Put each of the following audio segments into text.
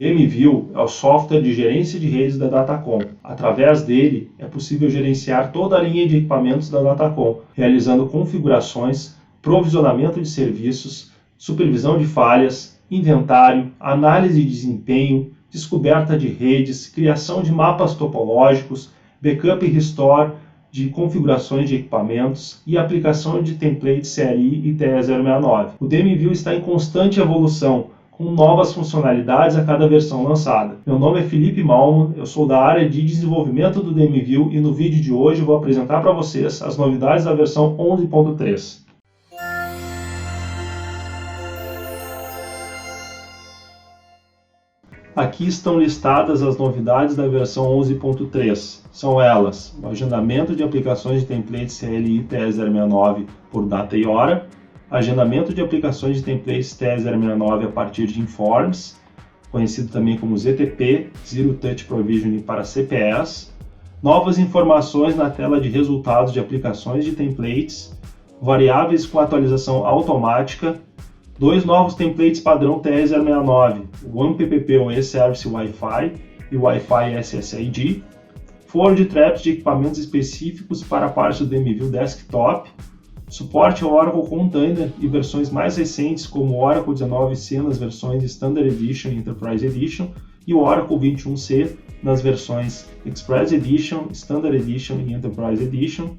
DMView é o software de gerência de redes da Datacom. Através dele, é possível gerenciar toda a linha de equipamentos da Datacom, realizando configurações, provisionamento de serviços, supervisão de falhas, inventário, análise de desempenho, descoberta de redes, criação de mapas topológicos, backup e restore de configurações de equipamentos e aplicação de templates CLI e TE069. O DMView está em constante evolução, com novas funcionalidades a cada versão lançada. Meu nome é Felipe Malman, eu sou da área de desenvolvimento do DMView e no vídeo de hoje eu vou apresentar para vocês as novidades da versão 11.3. Aqui estão listadas as novidades da versão 11.3. São elas: o agendamento de aplicações de templates CLI TE069 por data e hora, agendamento de aplicações de templates TE069 a partir de Informs, conhecido também como ZTP, Zero Touch Provisioning para CPS, novas informações na tela de resultados de aplicações de templates, variáveis com atualização automática, dois novos templates padrão TE069, o OnePPP OE Service Wi-Fi e o Wi-Fi SSID, forward traps de equipamentos específicos para a parte do DMView Desktop, suporte ao Oracle Container e versões mais recentes como o Oracle 19c nas versões Standard Edition e Enterprise Edition e o Oracle 21c nas versões Express Edition, Standard Edition e Enterprise Edition,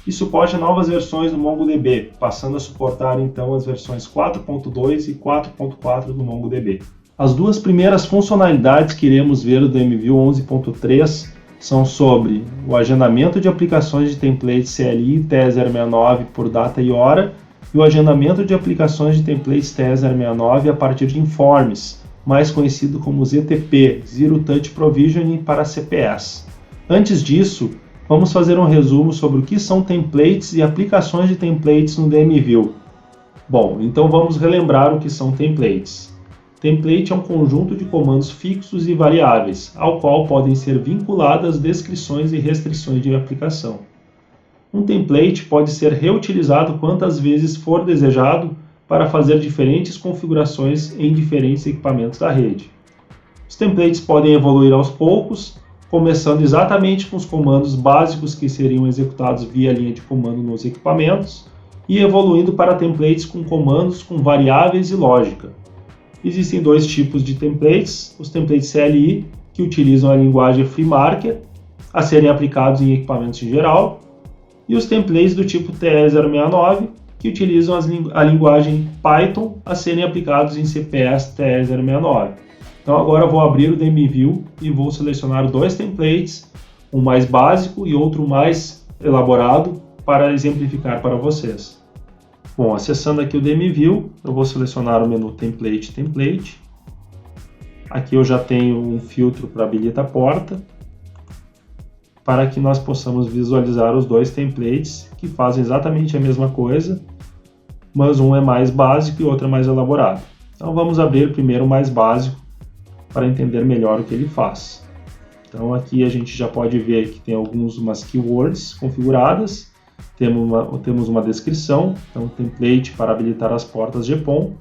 e suporte a novas versões do MongoDB, passando a suportar então as versões 4.2 e 4.4 do MongoDB. As duas primeiras funcionalidades que iremos ver do DMView 11.3 são sobre o agendamento de aplicações de templates CLI TE069 por data e hora e o agendamento de aplicações de templates TE069 a partir de Informs, mais conhecido como ZTP, Zero Touch Provisioning para CPS. Antes disso, vamos fazer um resumo sobre o que são templates e aplicações de templates no DMView. Bom, então vamos relembrar o que são templates. Template é um conjunto de comandos fixos e variáveis, ao qual podem ser vinculadas descrições e restrições de aplicação. Um template pode ser reutilizado quantas vezes for desejado para fazer diferentes configurações em diferentes equipamentos da rede. Os templates podem evoluir aos poucos, começando exatamente com os comandos básicos que seriam executados via linha de comando nos equipamentos e evoluindo para templates com comandos com variáveis e lógica. Existem dois tipos de templates: os templates CLI, que utilizam a linguagem FreeMarker a serem aplicados em equipamentos em geral, e os templates do tipo TE069, que utilizam a linguagem Python a serem aplicados em CPS TE069. Então agora eu vou abrir o DMView e vou selecionar dois templates, um mais básico e outro mais elaborado, para exemplificar para vocês. Bom, acessando aqui o DMView, eu vou selecionar o menu Template. Aqui eu já tenho um filtro para habilita porta, para que nós possamos visualizar os dois templates que fazem exatamente a mesma coisa, mas um é mais básico e outro é mais elaborado. Então vamos abrir primeiro o mais básico, para entender melhor o que ele faz. Então aqui a gente já pode ver que tem umas keywords configuradas, temos uma descrição, então template para habilitar as portas GPON,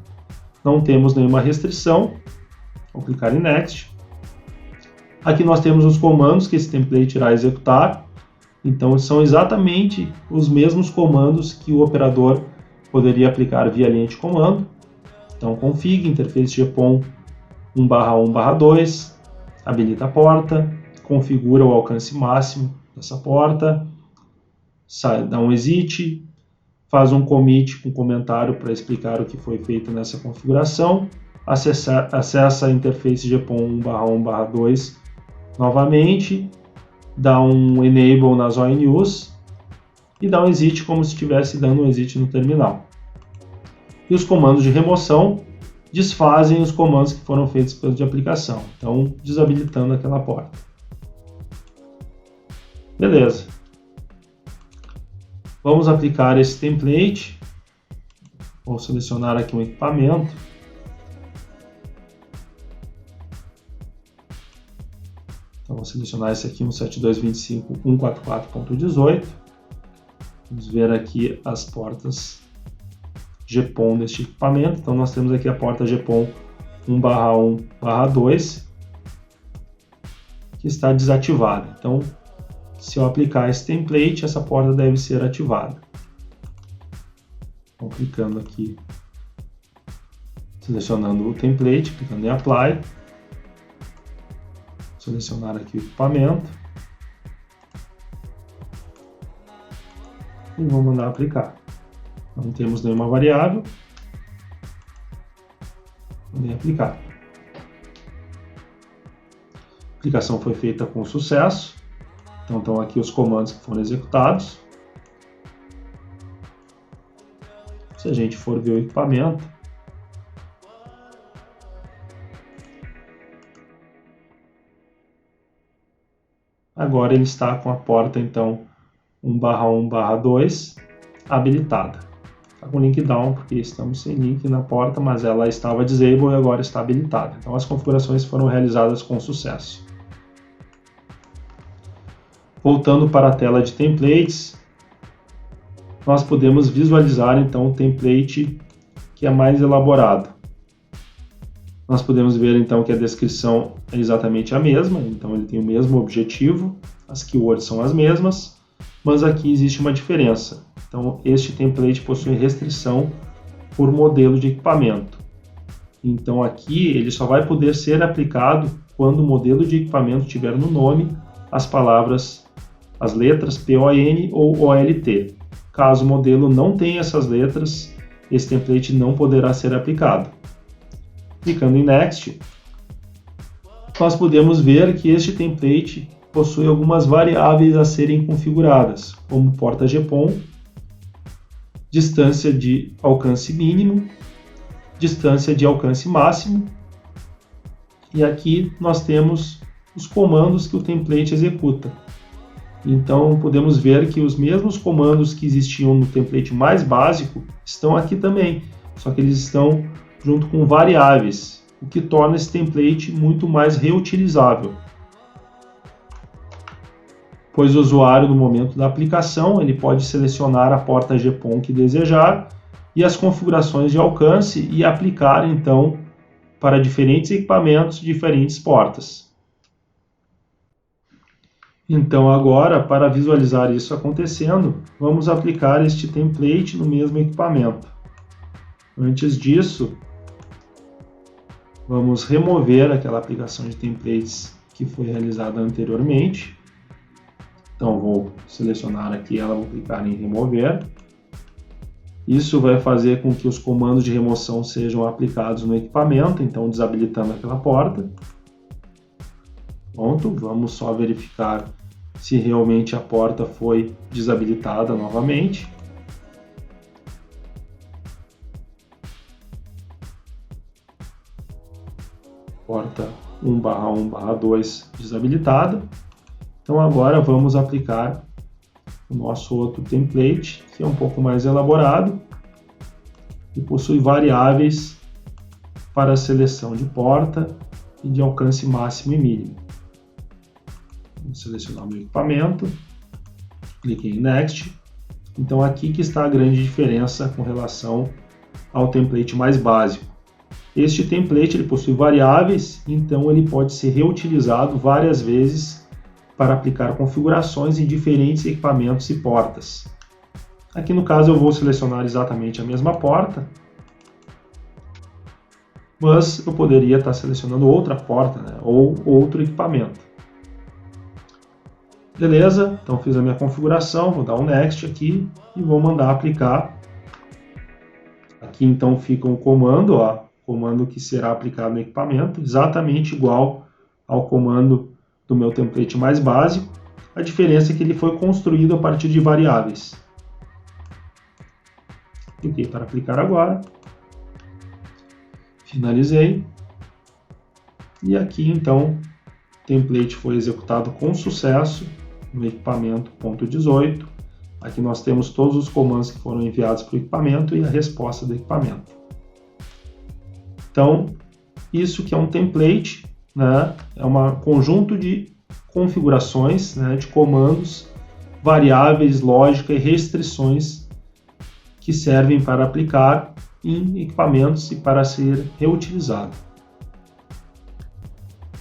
não temos nenhuma restrição, vou clicar em Next. Aqui nós temos os comandos que esse template irá executar, então são exatamente os mesmos comandos que o operador poderia aplicar via linha de comando. Então config, interface GPON 1/1/2, habilita a porta, configura o alcance máximo dessa porta, dá um exit, faz um commit com comentário para explicar o que foi feito nessa configuração, acessa a interface GPON 1/1/2 novamente, dá um enable nas ONUs e dá um exit como se estivesse dando um exit no terminal. E os comandos de remoção desfazem os comandos que foram feitos pelo de aplicação, então desabilitando aquela porta. Beleza. Vamos aplicar esse template. Vou selecionar aqui um equipamento. Então vou selecionar esse aqui, um 7225.144.18. Vamos ver aqui as portas GPON deste equipamento. Então nós temos aqui a porta GPON 1/1/2 que está desativada. Então, se eu aplicar esse template, essa porta deve ser ativada. Então, clicando aqui, selecionando o template, clicando em Apply, selecionar aqui o equipamento e vou mandar aplicar. Não temos nenhuma variável, vou aplicar. A aplicação foi feita com sucesso, então estão aqui os comandos que foram executados. Se a gente for ver o equipamento, agora ele está com a porta, então, 1/1/2 habilitada. Está com link down, porque estamos sem link na porta, mas ela estava disable e agora está habilitada. Então, as configurações foram realizadas com sucesso. Voltando para a tela de templates, nós podemos visualizar, então, o template que é mais elaborado. Nós podemos ver, então, que a descrição é exatamente a mesma, então ele tem o mesmo objetivo, as keywords são as mesmas, mas aqui existe uma diferença. Então, este template possui restrição por modelo de equipamento. Então, aqui ele só vai poder ser aplicado quando o modelo de equipamento tiver no nome as palavras, as letras PON ou OLT. Caso o modelo não tenha essas letras, esse template não poderá ser aplicado. Clicando em Next, nós podemos ver que este template possui algumas variáveis a serem configuradas, como porta GPON, distância de alcance mínimo, distância de alcance máximo, e aqui nós temos os comandos que o template executa. Então podemos ver que os mesmos comandos que existiam no template mais básico estão aqui também, só que eles estão junto com variáveis, o que torna esse template muito mais reutilizável. Pois o usuário, no momento da aplicação, ele pode selecionar a porta GPON que desejar e as configurações de alcance e aplicar, então, para diferentes equipamentos, diferentes portas. Então, agora, para visualizar isso acontecendo, vamos aplicar este template no mesmo equipamento. Antes disso, vamos remover aquela aplicação de templates que foi realizada anteriormente. Então, vou selecionar aqui ela, vou clicar em remover. Isso vai fazer com que os comandos de remoção sejam aplicados no equipamento, então desabilitando aquela porta. Pronto, vamos só verificar se realmente a porta foi desabilitada novamente. Porta 1/1/2 desabilitada. Então agora vamos aplicar o nosso outro template, que é um pouco mais elaborado e possui variáveis para a seleção de porta e de alcance máximo e mínimo. Vamos selecionar o meu equipamento, clique em Next. Então aqui que está a grande diferença com relação ao template mais básico. Este template ele possui variáveis, então ele pode ser reutilizado várias vezes para aplicar configurações em diferentes equipamentos e portas. Aqui no caso eu vou selecionar exatamente a mesma porta, mas eu poderia estar selecionando outra porta, né, ou outro equipamento. Beleza, então fiz a minha configuração, vou dar um Next aqui e vou mandar aplicar. Aqui então fica um comando, ó, comando que será aplicado no equipamento, exatamente igual ao comando do meu template mais básico. A diferença é que ele foi construído a partir de variáveis. Cliquei para aplicar agora. Finalizei. E aqui então o template foi executado com sucesso no equipamento ponto 18. Aqui nós temos todos os comandos que foram enviados para o equipamento e a resposta do equipamento. Então, isso que é um template, né, é um conjunto de configurações, né, de comandos, variáveis, lógica e restrições que servem para aplicar em equipamentos e para ser reutilizado.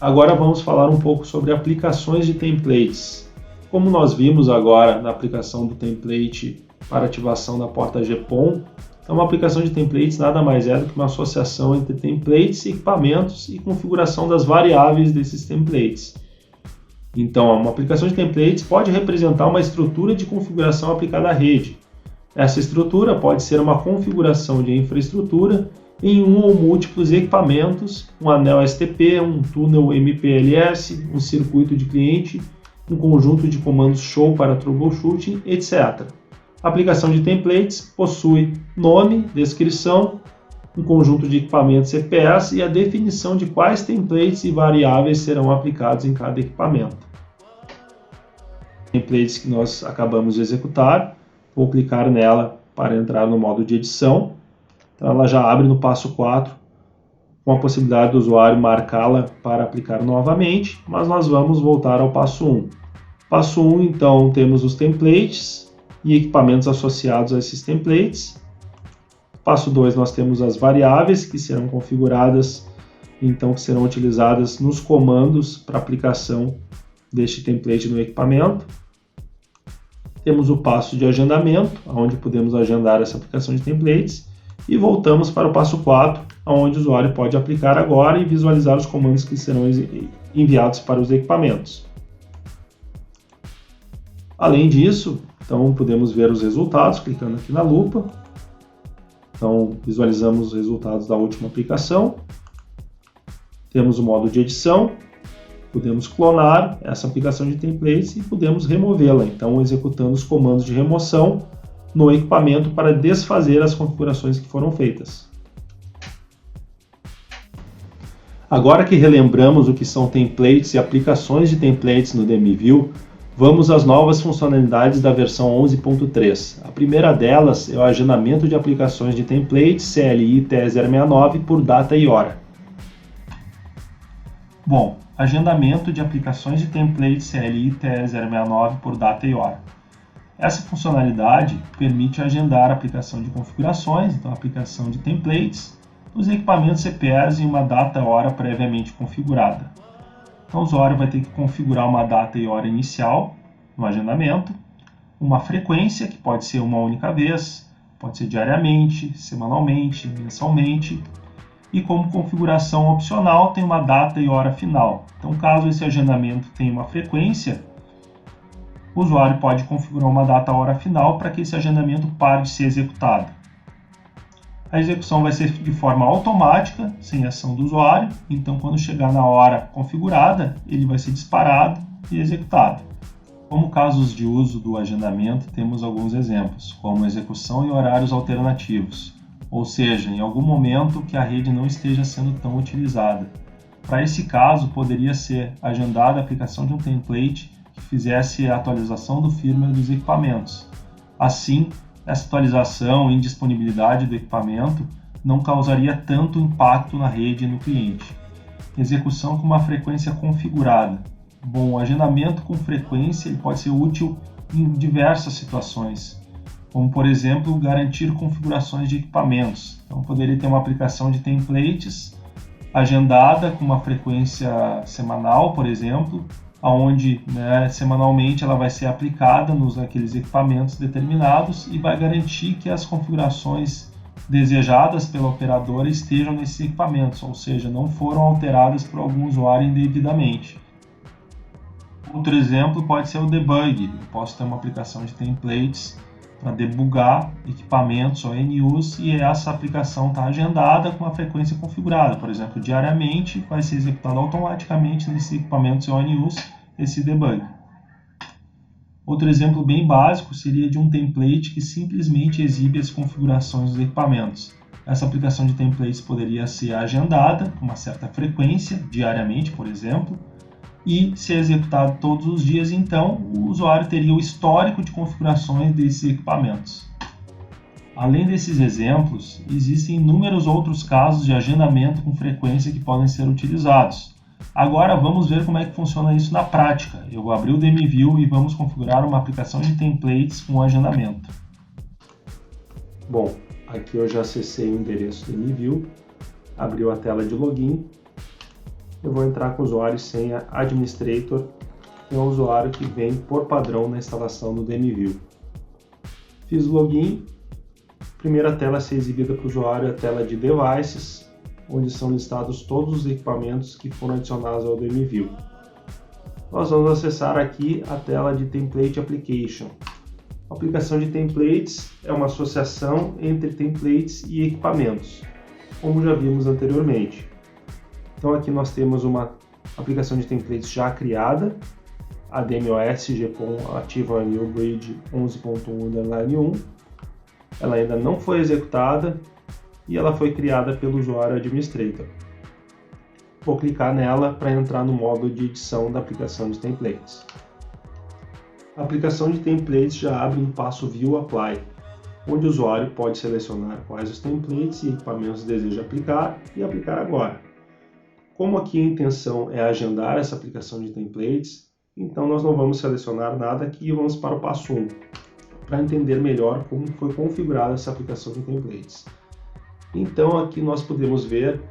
Agora vamos falar um pouco sobre aplicações de templates. Como nós vimos agora na aplicação do template para ativação da porta GPON, então uma aplicação de templates nada mais é do que uma associação entre templates, equipamentos e configuração das variáveis desses templates. Então, uma aplicação de templates pode representar uma estrutura de configuração aplicada à rede. Essa estrutura pode ser uma configuração de infraestrutura em um ou múltiplos equipamentos, um anel STP, um túnel MPLS, um circuito de cliente, um conjunto de comandos show para troubleshooting, etc. A aplicação de templates possui nome, descrição, um conjunto de equipamentos CPS e a definição de quais templates e variáveis serão aplicados em cada equipamento. Templates que nós acabamos de executar, vou clicar nela para entrar no modo de edição. Então ela já abre no passo 4, com a possibilidade do usuário marcá-la para aplicar novamente, mas nós vamos voltar ao passo 1. Passo 1, então, temos os templates e equipamentos associados a esses templates. Passo 2, nós temos as variáveis que serão configuradas, então que serão utilizadas nos comandos para aplicação deste template no equipamento. Temos o passo de agendamento, onde podemos agendar essa aplicação de templates. E voltamos para o passo 4, onde o usuário pode aplicar agora e visualizar os comandos que serão enviados para os equipamentos. Além disso, então podemos ver os resultados clicando aqui na lupa. Então visualizamos os resultados da última aplicação. Temos o modo de edição. Podemos clonar essa aplicação de templates e podemos removê-la, então executando os comandos de remoção no equipamento para desfazer as configurações que foram feitas. Agora que relembramos o que são templates e aplicações de templates no DMView, vamos às novas funcionalidades da versão 11.3. A primeira delas é o agendamento de aplicações de templates CLI TE069 por data e hora. Bom, agendamento de aplicações de templates CLI TE069 por data e hora. Essa funcionalidade permite agendar a aplicação de configurações, então a aplicação de templates, nos equipamentos CPS em uma data e hora previamente configurada. Então o usuário vai ter que configurar uma data e hora inicial no agendamento, uma frequência, que pode ser uma única vez, pode ser diariamente, semanalmente, mensalmente, e como configuração opcional tem uma data e hora final. Então caso esse agendamento tenha uma frequência, o usuário pode configurar uma data e hora final para que esse agendamento pare de ser executado. A execução vai ser de forma automática, sem ação do usuário, então quando chegar na hora configurada, ele vai ser disparado e executado. Como casos de uso do agendamento, temos alguns exemplos, como execução em horários alternativos, ou seja, em algum momento que a rede não esteja sendo tão utilizada. Para esse caso, poderia ser agendada a aplicação de um template que fizesse a atualização do firmware dos equipamentos. Assim, essa atualização e indisponibilidade do equipamento não causaria tanto impacto na rede e no cliente. Execução com uma frequência configurada. Bom, o agendamento com frequência ele pode ser útil em diversas situações, como por exemplo garantir configurações de equipamentos. Então poderia ter uma aplicação de templates agendada com uma frequência semanal, por exemplo, onde semanalmente ela vai ser aplicada naqueles equipamentos determinados e vai garantir que as configurações desejadas pela operadora estejam nesses equipamentos, ou seja, não foram alteradas por algum usuário indevidamente. Outro exemplo pode ser o debug. Eu posso ter uma aplicação de templates para debugar equipamentos ONUs e essa aplicação está agendada com a frequência configurada. Por exemplo, diariamente vai ser executado automaticamente nesses equipamentos ONUs esse debug. Outro exemplo bem básico seria de um template que simplesmente exibe as configurações dos equipamentos. Essa aplicação de templates poderia ser agendada com uma certa frequência, diariamente, por exemplo, e ser executado todos os dias, então o usuário teria o histórico de configurações desses equipamentos. Além desses exemplos, existem inúmeros outros casos de agendamento com frequência que podem ser utilizados. Agora vamos ver como é que funciona isso na prática. Eu vou abrir o DMView e vamos configurar uma aplicação de templates com agendamento. Bom, aqui eu já acessei o endereço do DMView, abriu a tela de login. eu vou entrar com o usuário e senha administrator, que é o usuário que vem por padrão na instalação do DMView. Fiz o login, primeira tela a ser exibida para o usuário é a tela de devices, onde são listados todos os equipamentos que foram adicionados ao DMView. Nós vamos acessar aqui a tela de Template Application. A aplicação de templates é uma associação entre templates e equipamentos, como já vimos anteriormente. Então aqui nós temos uma aplicação de templates já criada, a DMOS GPON Active on New Bridge 11.1/1. Ela ainda não foi executada e ela foi criada pelo usuário administrator. Vou clicar nela para entrar no modo de edição da aplicação de templates. A aplicação de templates já abre um passo View Apply, onde o usuário pode selecionar quais os templates e equipamentos deseja aplicar e aplicar agora. Como aqui a intenção é agendar essa aplicação de templates, então nós não vamos selecionar nada aqui e vamos para o passo 1, para entender melhor como foi configurada essa aplicação de templates. Então aqui nós podemos ver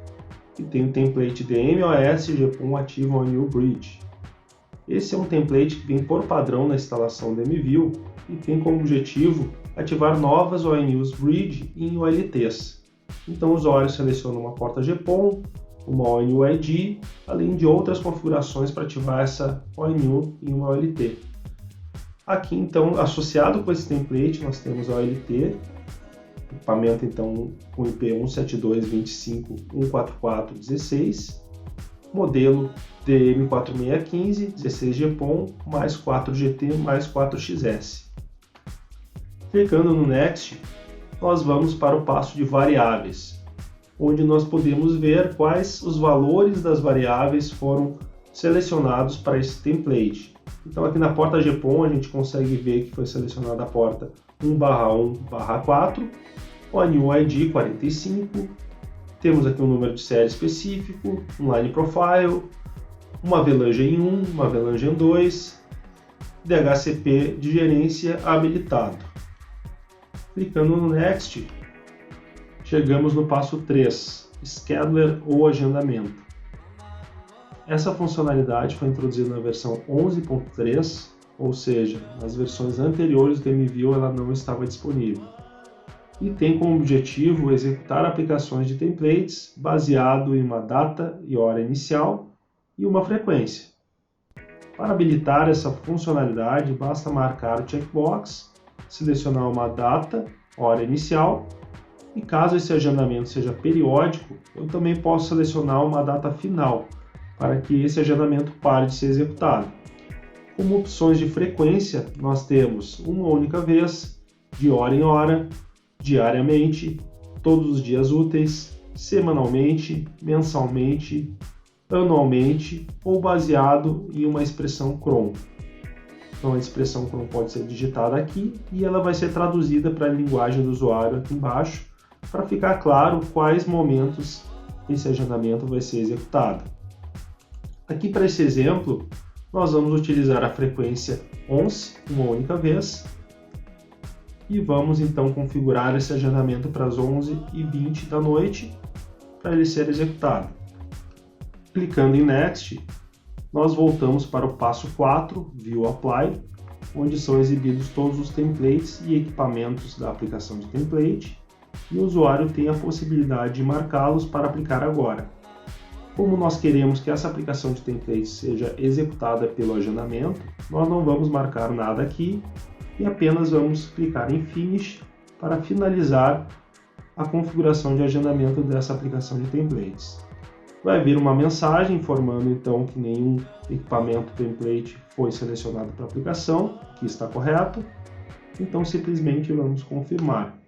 que tem o template DMOS GPON Active on New Bridge. Esse é um template que vem por padrão na instalação do DMView e tem como objetivo ativar novas ONUs Bridge em OLTs. Então o usuário seleciona uma porta GPON, uma ONU ID, além de outras configurações para ativar essa ONU em uma OLT. Aqui então, associado com esse template, nós temos a OLT, equipamento então com IP 172.25.144.16, modelo DM4615, 16 GPON, mais 4 GT, mais 4 XS. Clicando no Next, nós vamos para o passo de variáveis, onde nós podemos ver quais os valores das variáveis foram selecionados para esse template. Então aqui na porta GPON a gente consegue ver que foi selecionada a porta 1/1/4, o New ID 45, temos aqui um número de série específico, um line profile, uma VLAN Gen 1, uma VLAN Gen 2, DHCP de gerência habilitado. Clicando no Next, chegamos no passo 3, Scheduler ou agendamento. Essa funcionalidade foi introduzida na versão 11.3, ou seja, nas versões anteriores do DMView ela não estava disponível. E tem como objetivo executar aplicações de templates baseado em uma data e hora inicial e uma frequência. Para habilitar essa funcionalidade, basta marcar o checkbox, selecionar uma data, hora inicial, e caso esse agendamento seja periódico, eu também posso selecionar uma data final, para que esse agendamento pare de ser executado. Como opções de frequência, nós temos uma única vez, de hora em hora, diariamente, todos os dias úteis, semanalmente, mensalmente, anualmente ou baseado em uma expressão cron. Então a expressão cron pode ser digitada aqui e ela vai ser traduzida para a linguagem do usuário aqui embaixo, para ficar claro quais momentos esse agendamento vai ser executado. Aqui para esse exemplo, nós vamos utilizar a frequência 11, uma única vez, e vamos então configurar esse agendamento para as 11h20 da noite, para ele ser executado. Clicando em Next, nós voltamos para o passo 4, View Apply, onde são exibidos todos os templates e equipamentos da aplicação de template, e o usuário tem a possibilidade de marcá-los para aplicar agora. Como nós queremos que essa aplicação de templates seja executada pelo agendamento, nós não vamos marcar nada aqui e apenas vamos clicar em Finish para finalizar a configuração de agendamento dessa aplicação de templates. Vai vir uma mensagem informando então que nenhum equipamento template foi selecionado para a aplicação, que está correto, então simplesmente vamos confirmar.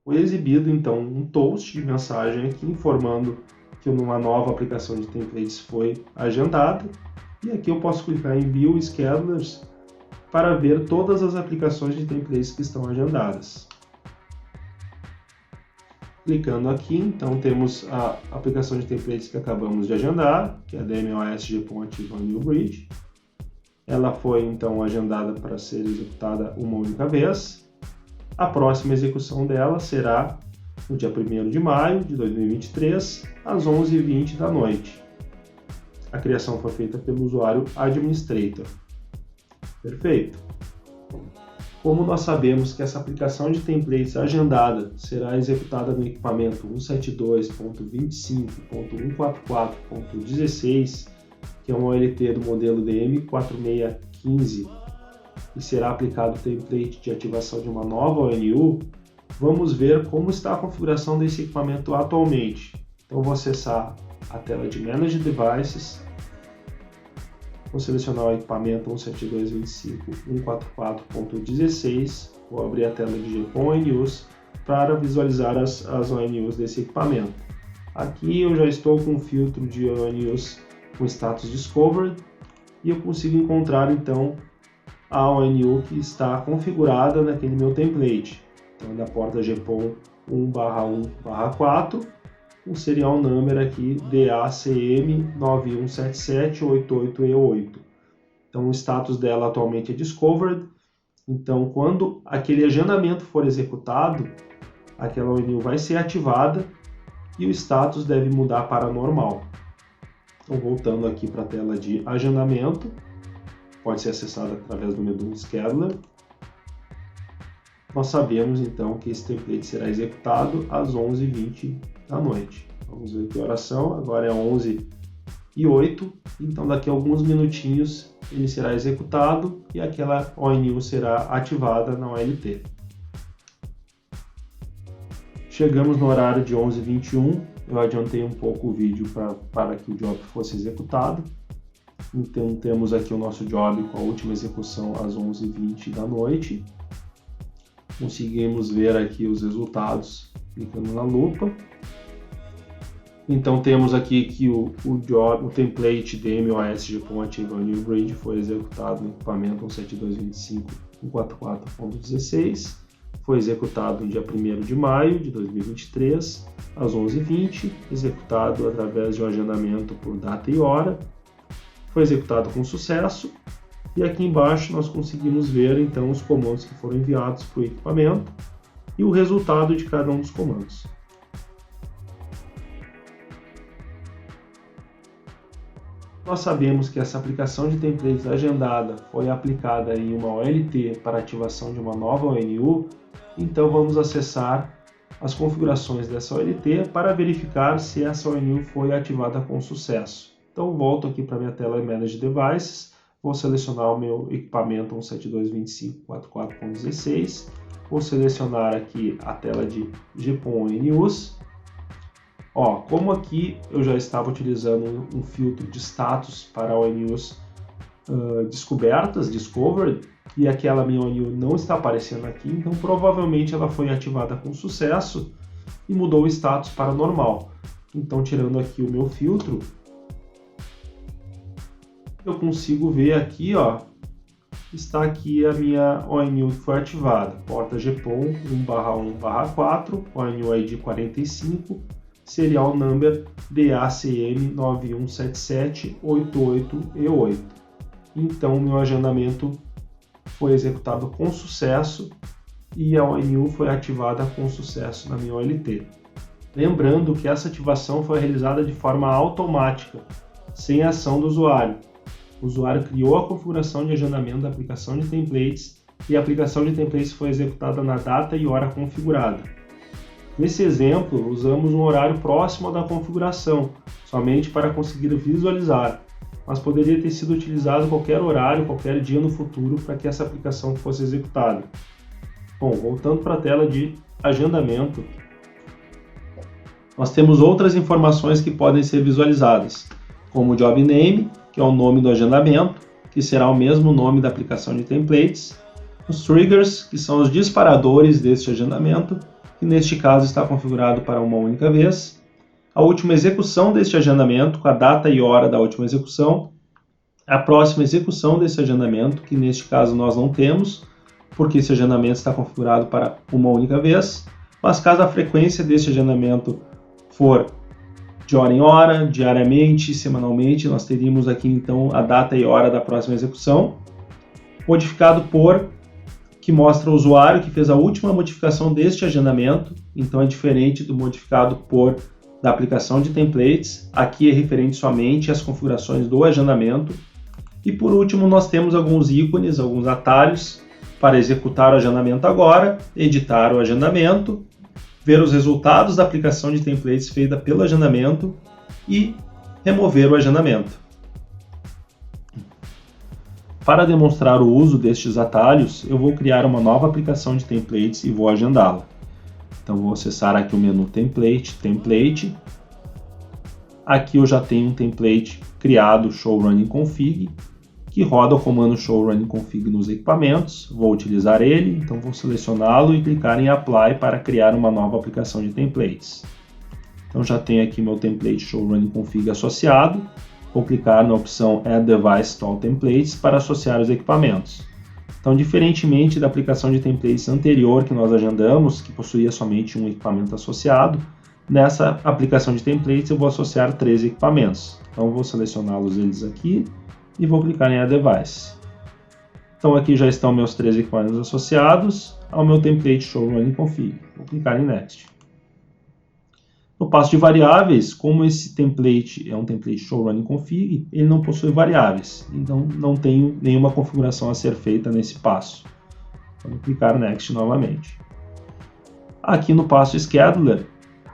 Foi exibido então um toast de mensagem aqui informando que uma nova aplicação de templates foi agendada, e aqui eu posso clicar em View Schedulers para ver todas as aplicações de templates que estão agendadas. Clicando aqui, então temos a aplicação de templates que acabamos de agendar, que é a DMOS GPON Active on New Bridge. Ela foi então agendada para ser executada uma única vez. A próxima execução dela será no dia 1º de maio de 2023, às 11h20 da noite. A criação foi feita pelo usuário Administrator. Perfeito. Como nós sabemos que essa aplicação de templates agendada será executada no equipamento 172.25.144.16, que é uma OLT do modelo DM4615, e será aplicado o template de ativação de uma nova ONU, vamos ver como está a configuração desse equipamento atualmente. Então vou acessar a tela de Manage Devices, vou selecionar o equipamento 172.25.144.16, vou abrir a tela de GPON ONUs para visualizar as ONUs desse equipamento. Aqui eu já estou com um filtro de ONUs com status Discovered e eu consigo encontrar então a ONU que está configurada naquele meu template. Então é da porta GPON 1/1/4, o serial number aqui DACM917788E8. Então o status dela atualmente é Discovered. Então quando aquele agendamento for executado, aquela ONU vai ser ativada e o status deve mudar para normal. Então voltando aqui para a tela de agendamento, pode ser acessada através do menu Scheduler. Nós sabemos então que esse template será executado às 11h20 da noite. Vamos ver que horas são, agora é 11h08, então daqui a alguns minutinhos ele será executado e aquela ONU será ativada na OLT. Chegamos no horário de 11h21, eu adiantei um pouco o vídeo para que o job fosse executado. Então temos aqui o nosso job com a última execução às 11h20 da noite. Conseguimos ver aqui os resultados clicando na lupa. Então temos aqui que o template DMOS GPON Ativa New Bridge foi executado no equipamento 172.25.144.16. Foi executado no dia 1º de maio de 2023, às 11h20, executado através de um agendamento por data e hora. Foi executado com sucesso. E aqui embaixo nós conseguimos ver então os comandos que foram enviados para o equipamento e o resultado de cada um dos comandos. Nós sabemos que essa aplicação de templates agendada foi aplicada em uma OLT para ativação de uma nova ONU, então vamos acessar as configurações dessa OLT para verificar se essa ONU foi ativada com sucesso. Então volto aqui para a minha tela de Manage Devices, vou selecionar o meu equipamento 172.25.44.16, vou selecionar aqui a tela de GPON ONUs. Como aqui eu já estava utilizando um filtro de status para ONUs descobertas, Discovered, e aquela minha ONU não está aparecendo aqui, então provavelmente ela foi ativada com sucesso e mudou o status para normal. Então tirando aqui o meu filtro, eu consigo ver aqui, está aqui a minha ONU que foi ativada, porta GPON 1/1/4, ONU ID 45, serial number DACM917788E8. Então, meu agendamento foi executado com sucesso e a ONU foi ativada com sucesso na minha OLT. Lembrando que essa ativação foi realizada de forma automática, sem ação do usuário. O usuário criou a configuração de agendamento da aplicação de templates e a aplicação de templates foi executada na data e hora configurada. Nesse exemplo, usamos um horário próximo da configuração, somente para conseguir visualizar, mas poderia ter sido utilizado qualquer horário, qualquer dia no futuro para que essa aplicação fosse executada. Bom, voltando para a tela de agendamento, nós temos outras informações que podem ser visualizadas, como o Job Name, que é o nome do agendamento, que será o mesmo nome da aplicação de templates, os Triggers, que são os disparadores deste agendamento, que neste caso está configurado para uma única vez, a última execução deste agendamento, com a data e hora da última execução, a próxima execução desse agendamento, que neste caso nós não temos, porque esse agendamento está configurado para uma única vez, mas caso a frequência desse agendamento for de hora em hora, diariamente, semanalmente, nós teríamos aqui então a data e hora da próxima execução, modificado por que mostra o usuário que fez a última modificação deste agendamento, então é diferente do modificado da aplicação de templates. Aqui é referente somente às configurações do agendamento. E por último, nós temos alguns ícones, alguns atalhos para executar o agendamento agora, editar o agendamento, ver os resultados da aplicação de templates feita pelo agendamento e remover o agendamento. Para demonstrar o uso destes atalhos, eu vou criar uma nova aplicação de templates e vou agendá-la. Então vou acessar aqui o menu Template. Aqui eu já tenho um template criado, Show Running Config, que roda o comando Show Running Config nos equipamentos. Vou utilizar ele, então vou selecioná-lo e clicar em Apply para criar uma nova aplicação de templates. Então já tenho aqui meu template Show Running Config associado. Vou clicar na opção Add Device to All Templates para associar os equipamentos. Então, diferentemente da aplicação de templates anterior que nós agendamos, que possuía somente um equipamento associado, nessa aplicação de templates eu vou associar 3 equipamentos. Então, vou selecioná-los eles aqui e vou clicar em Add Device. Então, aqui já estão meus 3 equipamentos associados ao meu template Show Running Config. Vou clicar em Next. No passo de variáveis, como esse template é um template Show Running Config, ele não possui variáveis, então não tenho nenhuma configuração a ser feita nesse passo. Vou clicar Next novamente. Aqui no passo Scheduler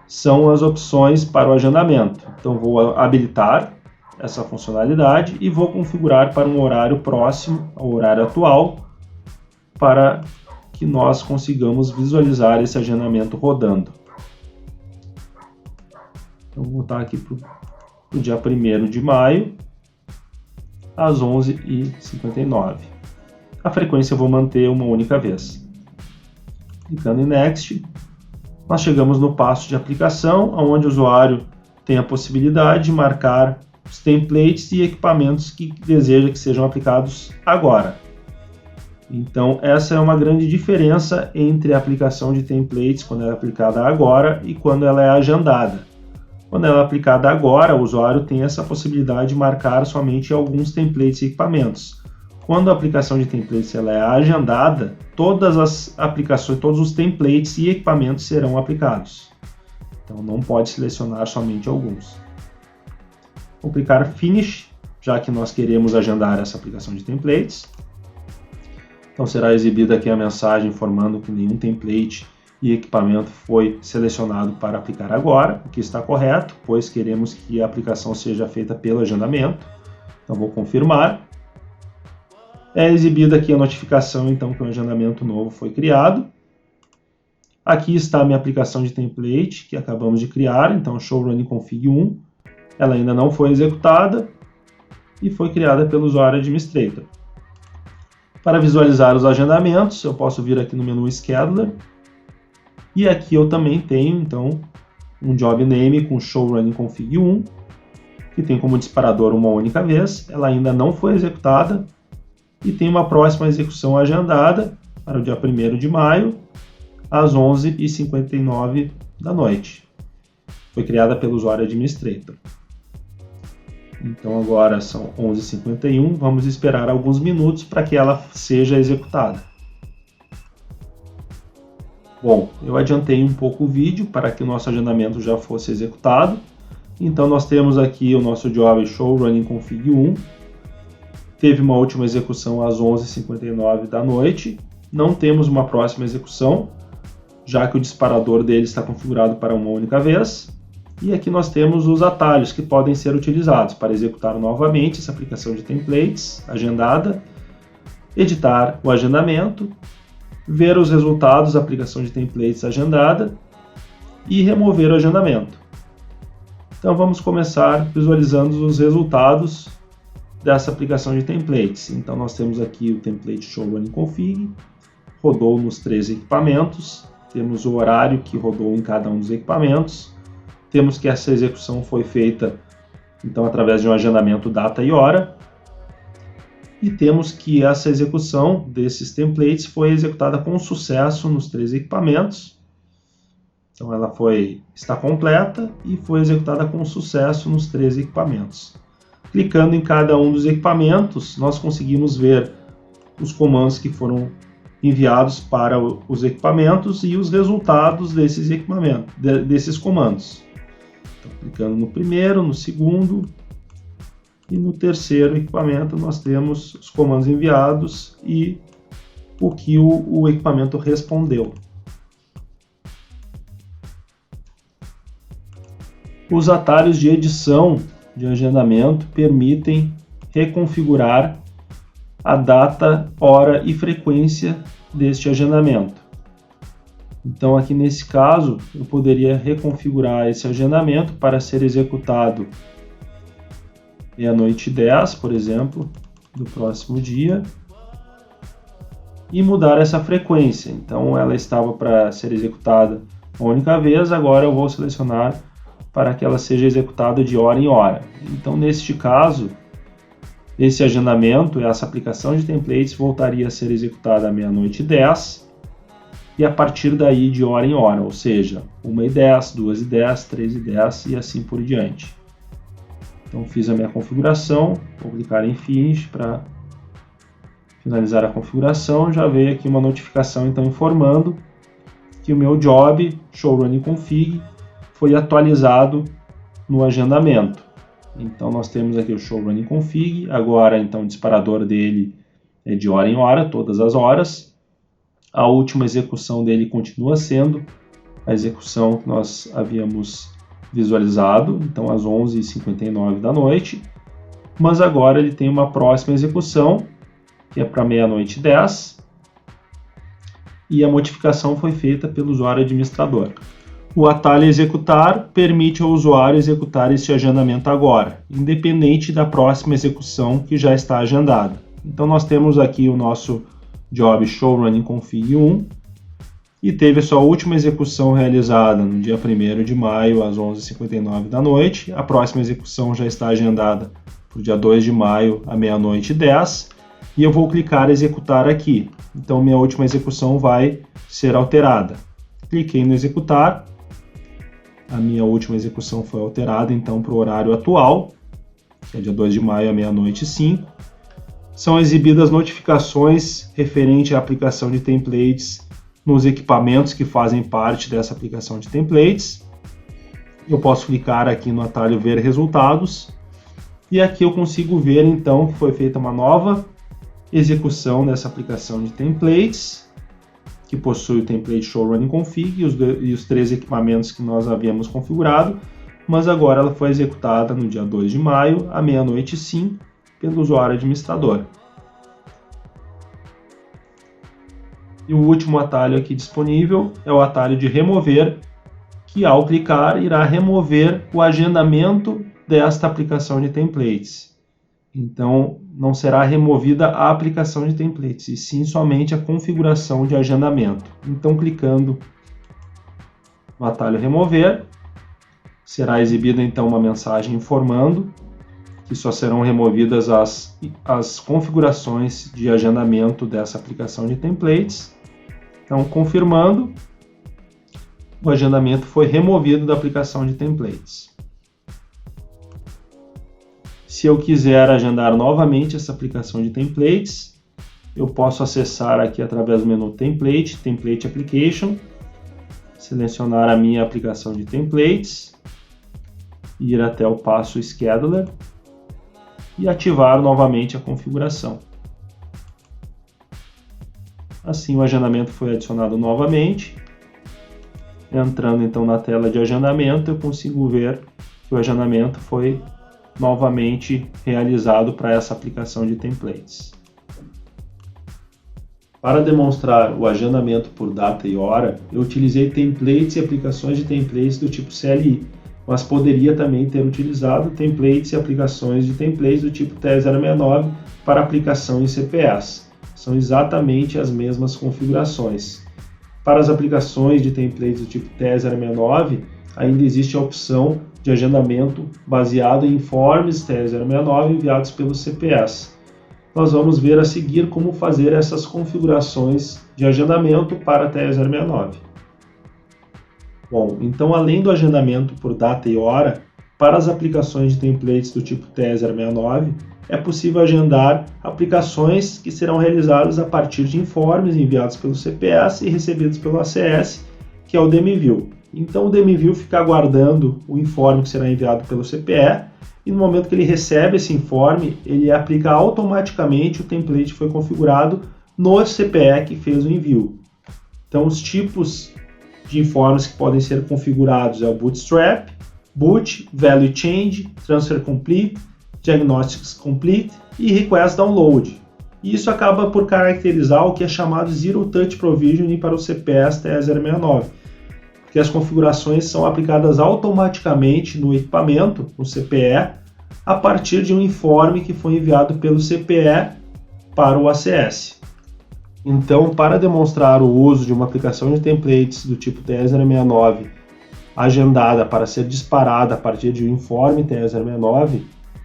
são as opções para o agendamento. Então vou habilitar essa funcionalidade e vou configurar para um horário próximo ao horário atual para que nós consigamos visualizar esse agendamento rodando. Então, vou voltar aqui para o dia 1º de maio, às 11h59. A frequência eu vou manter uma única vez. Clicando em Next, nós chegamos no passo de aplicação, onde o usuário tem a possibilidade de marcar os templates e equipamentos que deseja que sejam aplicados agora. Então, essa é uma grande diferença entre a aplicação de templates quando ela é aplicada agora e quando ela é agendada. Quando ela é aplicada agora, o usuário tem essa possibilidade de marcar somente alguns templates e equipamentos. Quando a aplicação de templates ela é agendada, todas as aplicações, todos os templates e equipamentos serão aplicados. Então não pode selecionar somente alguns. Vou clicar Finish, já que nós queremos agendar essa aplicação de templates. Então será exibida aqui a mensagem informando que nenhum template e equipamento foi selecionado para aplicar agora, o que está correto, pois queremos que a aplicação seja feita pelo agendamento. Então vou confirmar. É exibida aqui a notificação então que um agendamento novo foi criado. Aqui está a minha aplicação de template que acabamos de criar, então Show Running Config 1. Ela ainda não foi executada e foi criada pelo usuário administrator. Para visualizar os agendamentos, eu posso vir aqui no menu Scheduler. E aqui eu também tenho, então, um Job Name com Show Running Config 1, que tem como disparador uma única vez. Ela ainda não foi executada e tem uma próxima execução agendada para o dia 1º de maio, às 11h59 da noite. Foi criada pelo usuário administrator. Então agora são 11h51, vamos esperar alguns minutos para que ela seja executada. Bom, eu adiantei um pouco o vídeo para que o nosso agendamento já fosse executado. Então nós temos aqui o nosso job Show Running Config 1. Teve uma última execução às 11h59 da noite. Não temos uma próxima execução, já que o disparador dele está configurado para uma única vez. E aqui nós temos os atalhos que podem ser utilizados para executar novamente essa aplicação de templates agendada, editar o agendamento, ver os resultados da aplicação de templates agendada e remover o agendamento. Então vamos começar visualizando os resultados dessa aplicação de templates. Então nós temos aqui o template Show Running Config, rodou nos 3 equipamentos, temos o horário que rodou em cada um dos equipamentos, temos que essa execução foi feita então através de um agendamento data e hora, e temos que essa execução desses templates foi executada com sucesso nos 3 equipamentos. Então ela está completa e foi executada com sucesso nos 3 equipamentos. Clicando em cada um dos equipamentos, nós conseguimos ver os comandos que foram enviados para os equipamentos e os resultados desses equipamentos, desses comandos. Então, clicando no primeiro, no segundo e no terceiro equipamento, nós temos os comandos enviados e o que o equipamento respondeu. Os atalhos de edição de agendamento permitem reconfigurar a data, hora e frequência deste agendamento. Então, aqui nesse caso, eu poderia reconfigurar esse agendamento para ser executado meia-noite e 10, por exemplo, do próximo dia, e mudar essa frequência. Então, ela estava para ser executada uma única vez, agora eu vou selecionar para que ela seja executada de hora em hora. Então, neste caso, esse agendamento, essa aplicação de templates voltaria a ser executada à meia-noite e 10 e a partir daí de hora em hora, ou seja, 1h10, 2h10, 3h10 e assim por diante. Então fiz a minha configuração, vou clicar em Finish para finalizar a configuração, já veio aqui uma notificação então informando que o meu job Show Running Config foi atualizado no agendamento. Então nós temos aqui o Show Running Config, agora então o disparador dele é de hora em hora, todas as horas. A última execução dele continua sendo a execução que nós havíamos visualizado, então às 11h59 da noite, mas agora ele tem uma próxima execução, que é para meia-noite e 10, e a modificação foi feita pelo usuário administrador. O atalho executar permite ao usuário executar este agendamento agora, independente da próxima execução que já está agendada. Então nós temos aqui o nosso job Show Running Config 1 e teve a sua última execução realizada no dia 1º de maio às 11h59 da noite. A próxima execução já está agendada para o dia 2 de maio à meia-noite e 10 e eu vou clicar em executar aqui. Então minha última execução vai ser alterada. Cliquei no executar. A minha última execução foi alterada então para o horário atual, que é dia 2 de maio à meia-noite e 5. São exibidas notificações referente à aplicação de templates nos equipamentos que fazem parte dessa aplicação de templates. Eu posso clicar aqui no atalho Ver Resultados e aqui eu consigo ver então que foi feita uma nova execução dessa aplicação de templates, que possui o template Show Running Config e os 3 equipamentos que nós havíamos configurado, mas agora ela foi executada no dia 2 de maio, à meia-noite e 5, pelo usuário administrador. E o último atalho aqui disponível é o atalho de remover, que ao clicar irá remover o agendamento desta aplicação de templates. Então, não será removida a aplicação de templates, e sim somente a configuração de agendamento. Então, clicando no atalho remover, será exibida então uma mensagem informando que só serão removidas as configurações de agendamento dessa aplicação de templates. Então, confirmando, o agendamento foi removido da aplicação de templates. Se eu quiser agendar novamente essa aplicação de templates, eu posso acessar aqui através do menu Template, Template Application, selecionar a minha aplicação de templates, ir até o passo Scheduler e ativar novamente a configuração. Assim o agendamento foi adicionado novamente. Entrando então na tela de agendamento, eu consigo ver que o agendamento foi novamente realizado para essa aplicação de templates. Para demonstrar o agendamento por data e hora, eu utilizei templates e aplicações de templates do tipo CLI, mas poderia também ter utilizado templates e aplicações de templates do tipo TE069 para aplicação em CPS. São exatamente as mesmas configurações. Para as aplicações de templates do tipo TE069, ainda existe a opção de agendamento baseado em informes TE069 enviados pelo CPS. Nós vamos ver a seguir como fazer essas configurações de agendamento para TE069. Bom, então além do agendamento por data e hora, para as aplicações de templates do tipo TE069, é possível agendar aplicações que serão realizadas a partir de informes enviados pelo CPS e recebidos pelo ACS, que é o DMView. Então o DMView fica aguardando o informe que será enviado pelo CPE, e no momento que ele recebe esse informe, ele aplica automaticamente o template que foi configurado no CPE que fez o envio. Então os tipos de informes que podem ser configurados é o Bootstrap, Boot, Value Change, Transfer Complete, Diagnostics Complete e Request Download. E isso acaba por caracterizar o que é chamado Zero Touch Provisioning para o CPS TE069, porque as configurações são aplicadas automaticamente no equipamento, no CPE, a partir de um informe que foi enviado pelo CPE para o ACS. Então, para demonstrar o uso de uma aplicação de templates do tipo TE069 agendada para ser disparada a partir de um informe TE069,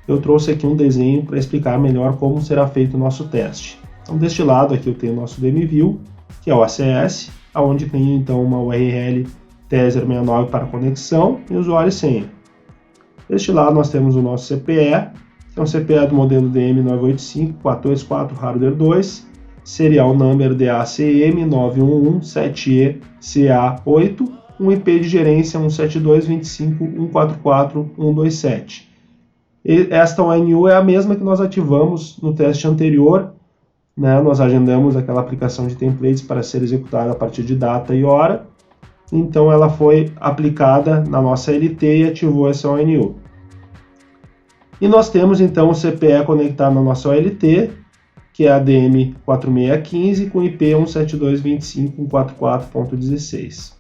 eu trouxe aqui um desenho para explicar melhor como será feito o nosso teste. Então, deste lado aqui eu tenho o nosso DMView, que é o ACS, onde tem então uma URL TE069 para conexão e usuário e senha. Deste lado nós temos o nosso CPE, que é um CPE do modelo DM985-424 Hardware 2, Serial Number DACM 9117ECA8, um IP de gerência 172.25.144.127. Esta ONU é a mesma que nós ativamos no teste anterior, né? Nós agendamos aquela aplicação de templates para ser executada a partir de data e hora, então ela foi aplicada na nossa LT e ativou essa ONU. E nós temos então o CPE conectado na nossa OLT, que é a DM4615 com IP 172.25.144.16.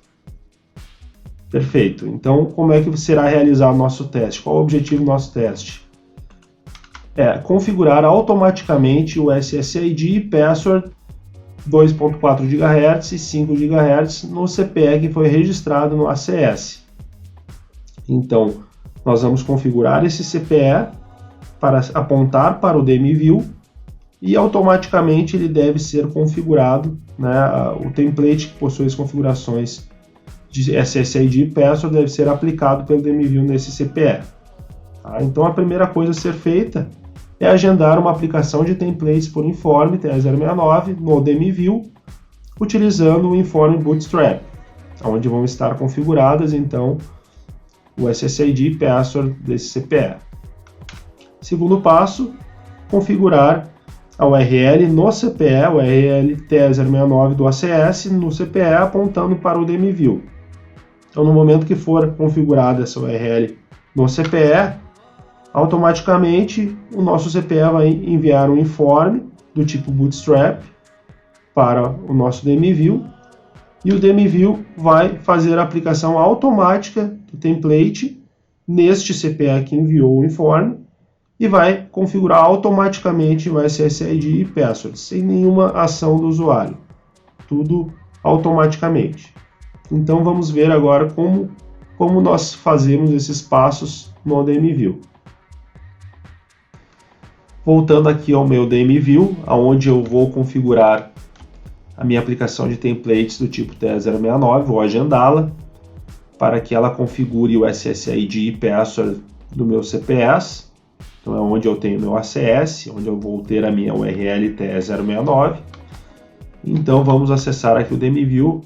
Perfeito. Então, como é que será realizado o nosso teste? Qual o objetivo do nosso teste? É configurar automaticamente o SSID e Password 2.4 GHz e 5 GHz no CPE que foi registrado no ACS. Então, nós vamos configurar esse CPE para apontar para o DMView e automaticamente ele deve ser configurado, né, o template que possui as configurações de SSID e Password deve ser aplicado pelo DMView nesse CPE. Tá? Então a primeira coisa a ser feita é agendar uma aplicação de templates por informe TE069 no DMView, utilizando o informe Bootstrap, onde vão estar configuradas então o SSID e Password desse CPE. Segundo passo, configurar a URL no CPE, a URL TE069 do ACS no CPE apontando para o DMView. Então no momento que for configurada essa URL no CPE, automaticamente o nosso CPE vai enviar um informe do tipo Bootstrap para o nosso DMView e o DMView vai fazer a aplicação automática do template neste CPE que enviou o informe e vai configurar automaticamente o SSID e Password, sem nenhuma ação do usuário, tudo automaticamente. Então vamos ver agora como nós fazemos esses passos no DMView. Voltando aqui ao meu DMView, onde eu vou configurar a minha aplicação de templates do tipo TE069, vou agendá-la para que ela configure o SSID e Password do meu CPS. Então é onde eu tenho meu ACS, onde eu vou ter a minha URL TE069. Então vamos acessar aqui o DMView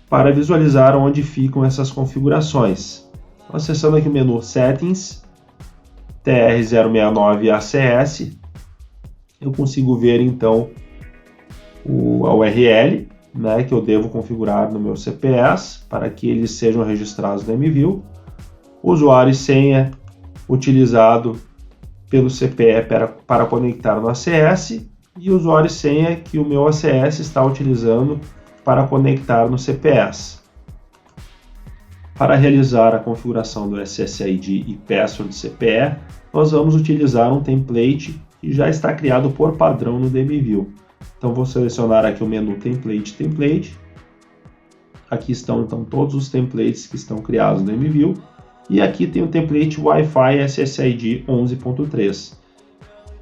para visualizar onde ficam essas configurações. Acessando aqui o menu Settings, TR069 ACS, eu consigo ver então a URL, né, que eu devo configurar no meu CPS para que eles sejam registrados no DMView, usuário e senha utilizado pelo CPE para conectar no ACS e usuário e senha que o meu ACS está utilizando para conectar no CPS. Para realizar a configuração do SSID e Password do CPE, nós vamos utilizar um template que já está criado por padrão no DMView. Então vou selecionar aqui o menu Template. Aqui estão então todos os templates que estão criados no DMView. E aqui tem o template Wi-Fi SSID 11.3.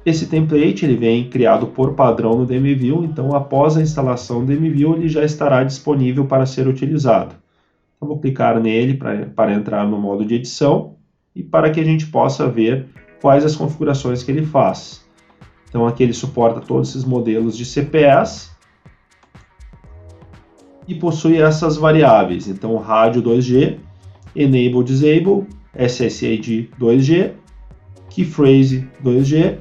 Esse template ele vem criado por padrão no DMView, então após a instalação do DMView ele já estará disponível para ser utilizado. Então vou clicar nele para entrar no modo de edição e para que a gente possa ver quais as configurações que ele faz. Então aqui ele suporta todos esses modelos de CPS e possui essas variáveis. Então rádio 2G, Enable Disable, SSID 2G, Keyphrase 2G,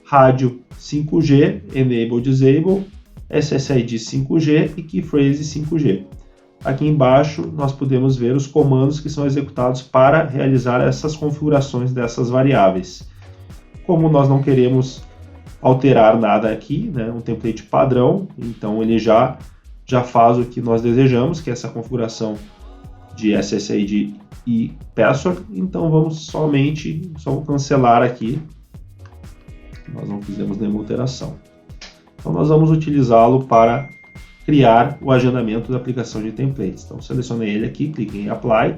rádio 5G, Enable Disable, SSID 5G e Keyphrase 5G. Aqui embaixo nós podemos ver os comandos que são executados para realizar essas configurações dessas variáveis. Como nós não queremos alterar nada aqui, né, um template padrão, então ele já faz o que nós desejamos, que é essa configuração de SSID e password. Então vamos só cancelar aqui. Nós não fizemos nenhuma alteração. Então nós vamos utilizá-lo para criar o agendamento da aplicação de templates. Então selecionei ele aqui, clique em Apply.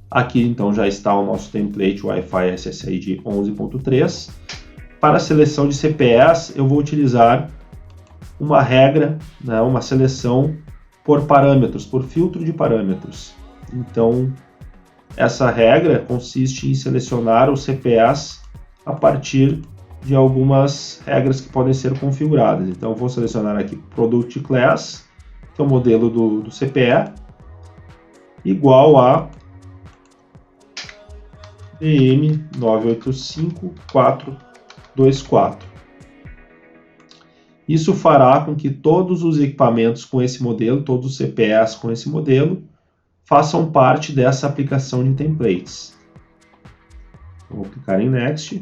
Aqui então já está o nosso template Wi-Fi SSID 11.3. Para a seleção de CPS eu vou utilizar uma regra, né, uma seleção por parâmetros, por filtro de parâmetros. Então essa regra consiste em selecionar o CPS a partir de algumas regras que podem ser configuradas. Então eu vou selecionar aqui Product Class, que é o modelo do CPE, igual a DM985424. Isso fará com que todos os equipamentos com esse modelo, todos os CPEs com esse modelo, façam parte dessa aplicação de templates. Vou clicar em Next.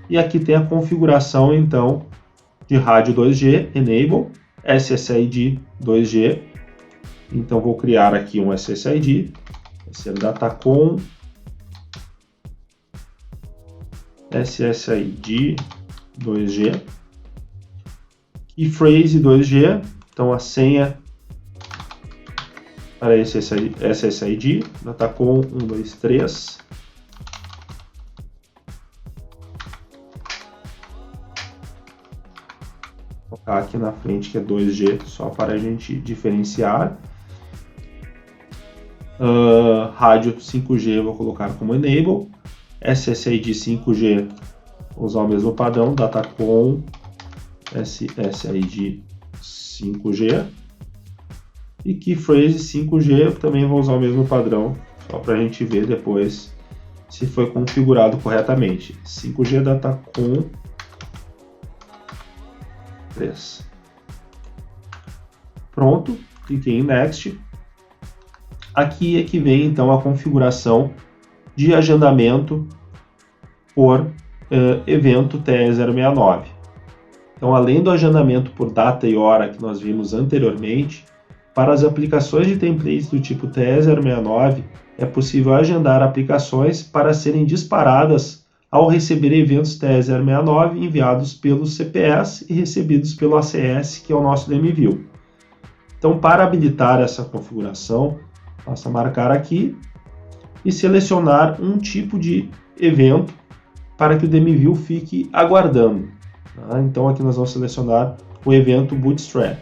E aqui tem a configuração, então, de rádio 2G, Enable, SSID 2G. Então, vou criar aqui um SSID, vai ser Datacom SSID 2G. Keyphrase 2G, então a senha para esse SSID, Datacom 123. Vou colocar aqui na frente que é 2G, só para a gente diferenciar. Rádio 5G eu vou colocar como Enable. SSID 5G, vou usar o mesmo padrão, Datacom SSID 5G. E Keyphrase 5G eu também vou usar o mesmo padrão, só para a gente ver depois se foi configurado corretamente. 5G Datacom 3. Pronto, cliquei em Next. Aqui é que vem então a configuração de agendamento por evento TE069. Então, além do agendamento por data e hora que nós vimos anteriormente, para as aplicações de templates do tipo TE069, é possível agendar aplicações para serem disparadas ao receber eventos TE069 enviados pelos CPS e recebidos pelo ACS, que é o nosso DMView. Então, para habilitar essa configuração, basta marcar aqui e selecionar um tipo de evento para que o DMView fique aguardando. Tá? Então aqui nós vamos selecionar o evento Bootstrap.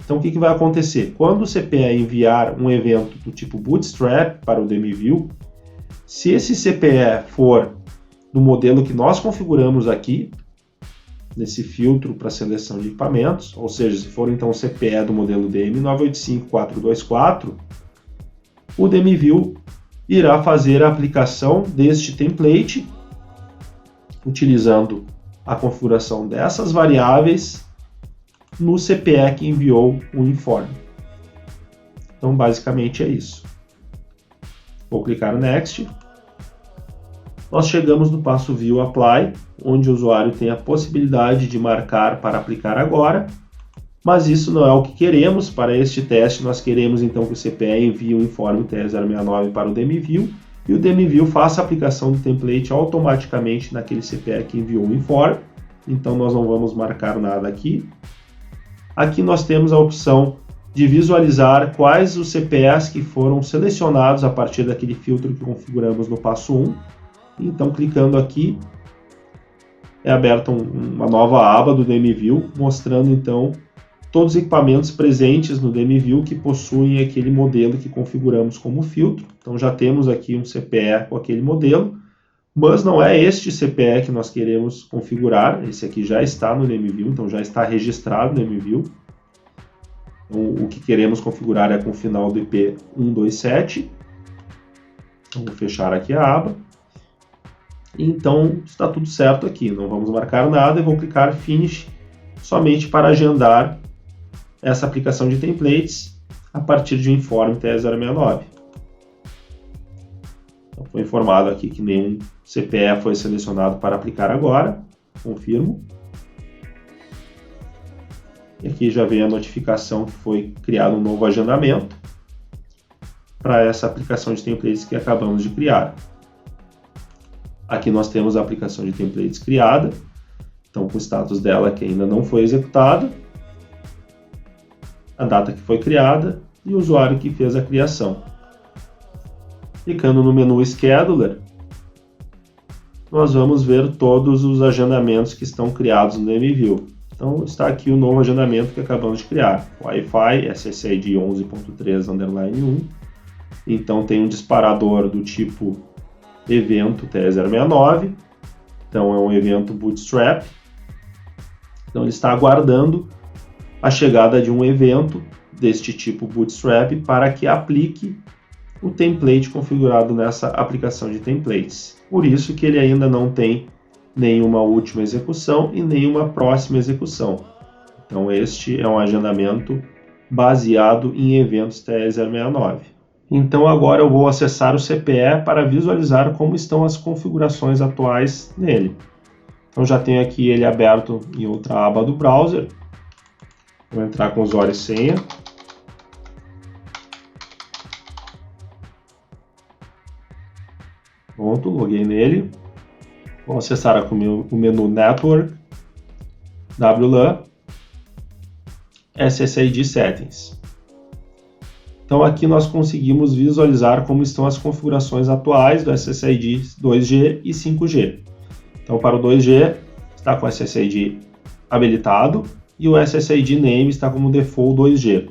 Então o que vai acontecer? Quando o CPE enviar um evento do tipo Bootstrap para o DMView, se esse CPE for do modelo que nós configuramos aqui, nesse filtro para seleção de equipamentos, ou seja, se for então o CPE do modelo DM985424, o DMView irá fazer a aplicação deste template utilizando a configuração dessas variáveis no CPE que enviou o informe. Então, basicamente é isso. Vou clicar no Next. Nós chegamos no passo View Apply, onde o usuário tem a possibilidade de marcar para aplicar agora, mas isso não é o que queremos. Para este teste, nós queremos então que o CPE envie o informe TE069 para o DMView e o DMView faça a aplicação do template automaticamente naquele CPE que enviou o informe. Então nós não vamos marcar nada aqui. Aqui nós temos a opção de visualizar quais os CPEs que foram selecionados a partir daquele filtro que configuramos no passo 1. Então, clicando aqui, é aberta uma nova aba do DMView, mostrando então todos os equipamentos presentes no DMView que possuem aquele modelo que configuramos como filtro. Então já temos aqui um CPE com aquele modelo, mas não é este CPE que nós queremos configurar. Esse aqui já está no DMView, então já está registrado no DMView. Então, o que queremos configurar é com o final do IP 127. Então, vou fechar aqui a aba. Então está tudo certo aqui, não vamos marcar nada e vou clicar Finish somente para agendar essa aplicação de templates a partir de um informe TE069. Então, foi informado aqui que nenhum CPE foi selecionado para aplicar agora, confirmo. E aqui já vem a notificação que foi criado um novo agendamento para essa aplicação de templates que acabamos de criar. Aqui nós temos a aplicação de templates criada, então com o status dela que ainda não foi executada, a data que foi criada e o usuário que fez a criação. Clicando no menu Scheduler, nós vamos ver todos os agendamentos que estão criados no DMView. Então está aqui o novo agendamento que acabamos de criar, Wi-Fi SSID 11.3_1. Então tem um disparador do tipo evento TE069, então é um evento Bootstrap, então ele está aguardando a chegada de um evento deste tipo Bootstrap para que aplique o template configurado nessa aplicação de templates. Por isso que ele ainda não tem nenhuma última execução e nenhuma próxima execução. Então este é um agendamento baseado em eventos TE069. Então agora eu vou acessar o CPE para visualizar como estão as configurações atuais nele. Então já tenho aqui ele aberto em outra aba do browser. Vou entrar com usuário e senha. Pronto, loguei nele. Vou acessar o menu Network, WLAN, SSID Settings. Então aqui nós conseguimos visualizar como estão as configurações atuais do SSID 2G e 5G. Então para o 2G está com o SSID habilitado e o SSID Name está como default 2G.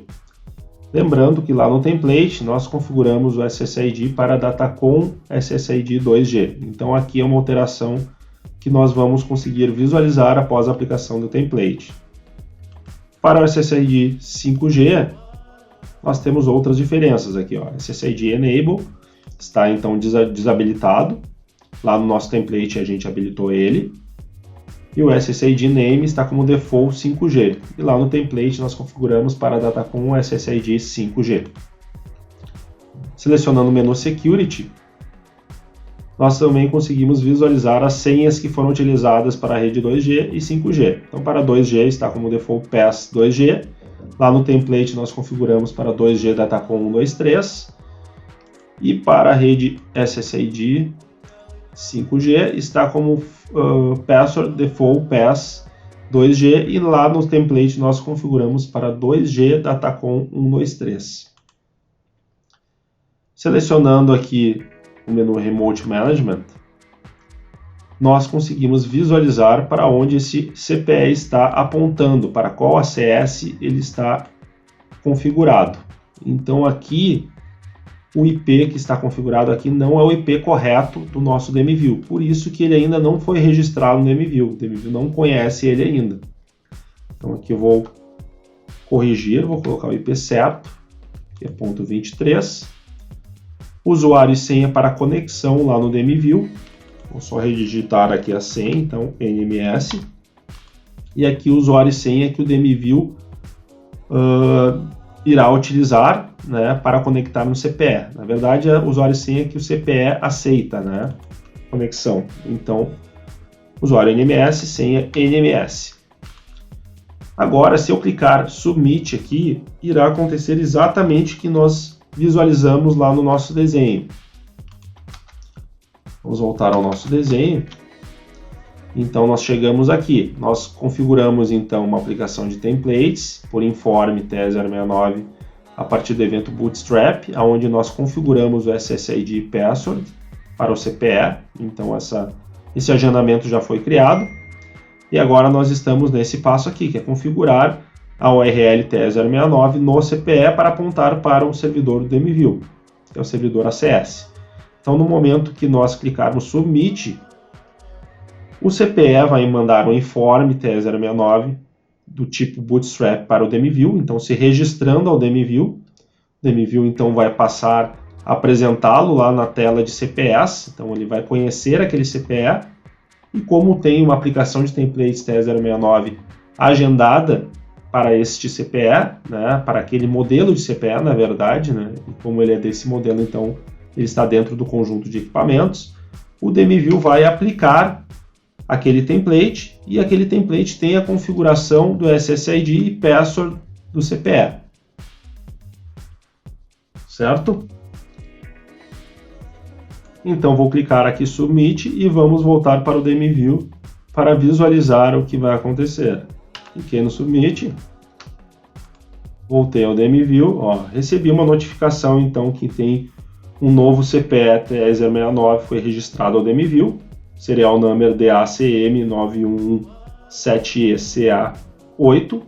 Lembrando que lá no template nós configuramos o SSID para Datacom SSID 2G. Então aqui é uma alteração que nós vamos conseguir visualizar após a aplicação do template. Para o SSID 5G, nós temos outras diferenças aqui, ó. SSID Enable está então desabilitado. Lá no nosso template a gente habilitou ele. E o SSID Name está como default 5G. E lá no template nós configuramos para Datacom SSID 5G. Selecionando o menu Security, nós também conseguimos visualizar as senhas que foram utilizadas para a rede 2G e 5G. Então para 2G está como default Pass 2G. Lá no template nós configuramos para 2G Datacom 123 e para a rede SSID 5G está como Password Default Pass 2G e lá no template nós configuramos para 2G Datacom 123. Selecionando aqui o menu Remote Management, nós conseguimos visualizar para onde esse CPE está apontando, para qual ACS ele está configurado. Então aqui, o IP que está configurado aqui não é o IP correto do nosso DMView, por isso que ele ainda não foi registrado no DMView, o DMView não conhece ele ainda. Então aqui eu vou corrigir, vou colocar o IP certo, que é ponto 23, usuário e senha para conexão lá no DMView. Vou só redigitar aqui a senha, então NMS. E aqui o usuário e senha que o DMView irá utilizar, né, para conectar no CPE. Na verdade, é o usuário e senha que o CPE aceita, né, conexão. Então, usuário NMS, senha NMS. Agora, se eu clicar Submit aqui, irá acontecer exatamente o que nós visualizamos lá no nosso desenho. Vamos voltar ao nosso desenho. Então nós chegamos aqui, nós configuramos então uma aplicação de templates por informe TE069 a partir do evento Bootstrap, onde nós configuramos o SSID Password para o CPE, então esse agendamento já foi criado. E agora nós estamos nesse passo aqui, que é configurar a URL TE069 no CPE para apontar para o servidor do DMView, que é o servidor ACS. Então, no momento que nós clicarmos Submit, o CPE vai mandar um informe TE069 do tipo Bootstrap para o DMView, então se registrando ao DMView. O DMView então vai passar a apresentá-lo lá na tela de CPEs, então ele vai conhecer aquele CPE, e como tem uma aplicação de templates TE069 agendada para este CPE, né, para aquele modelo de CPE, na verdade, né, e como ele é desse modelo, então ele está dentro do conjunto de equipamentos, o DMView vai aplicar aquele template, e aquele template tem a configuração do SSID e password do CPE. Certo? Então vou clicar aqui Submit e vamos voltar para o DMView para visualizar o que vai acontecer. Cliquei no Submit, voltei ao DMView, recebi uma notificação então que tem um novo CPE TE069 foi registrado ao DMView, serial number DACM917ECA8,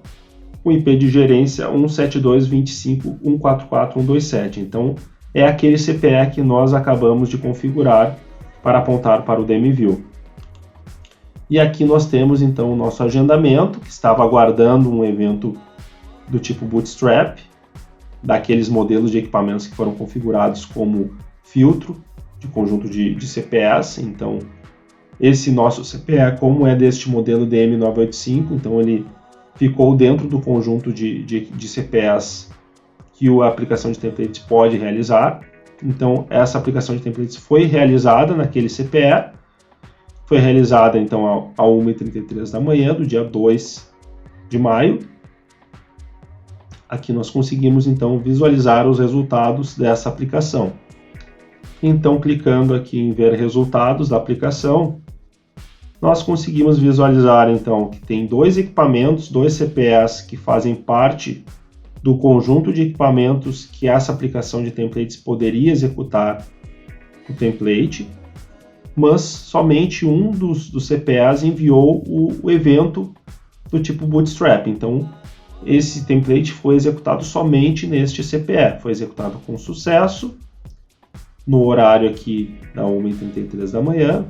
com IP de gerência 172.25.144.127. Então, é aquele CPE que nós acabamos de configurar para apontar para o DMView. E aqui nós temos então o nosso agendamento, que estava aguardando um evento do tipo Bootstrap, daqueles modelos de equipamentos que foram configurados como filtro de conjunto de CPEs. Então, esse nosso CPE, como é deste modelo DM985, então ele ficou dentro do conjunto de CPEs que a aplicação de templates pode realizar. Então, essa aplicação de templates foi realizada naquele CPE, foi realizada então a 1h33 da manhã, do dia 2 de maio. Aqui nós conseguimos então visualizar os resultados dessa aplicação. Então, clicando aqui em ver resultados da aplicação, nós conseguimos visualizar então que tem dois equipamentos, dois CPEs que fazem parte do conjunto de equipamentos que essa aplicação de templates poderia executar o template, mas somente um dos CPEs enviou o evento do tipo Bootstrap. Então, esse template foi executado somente neste CPE, foi executado com sucesso no horário aqui da 1h33 da manhã.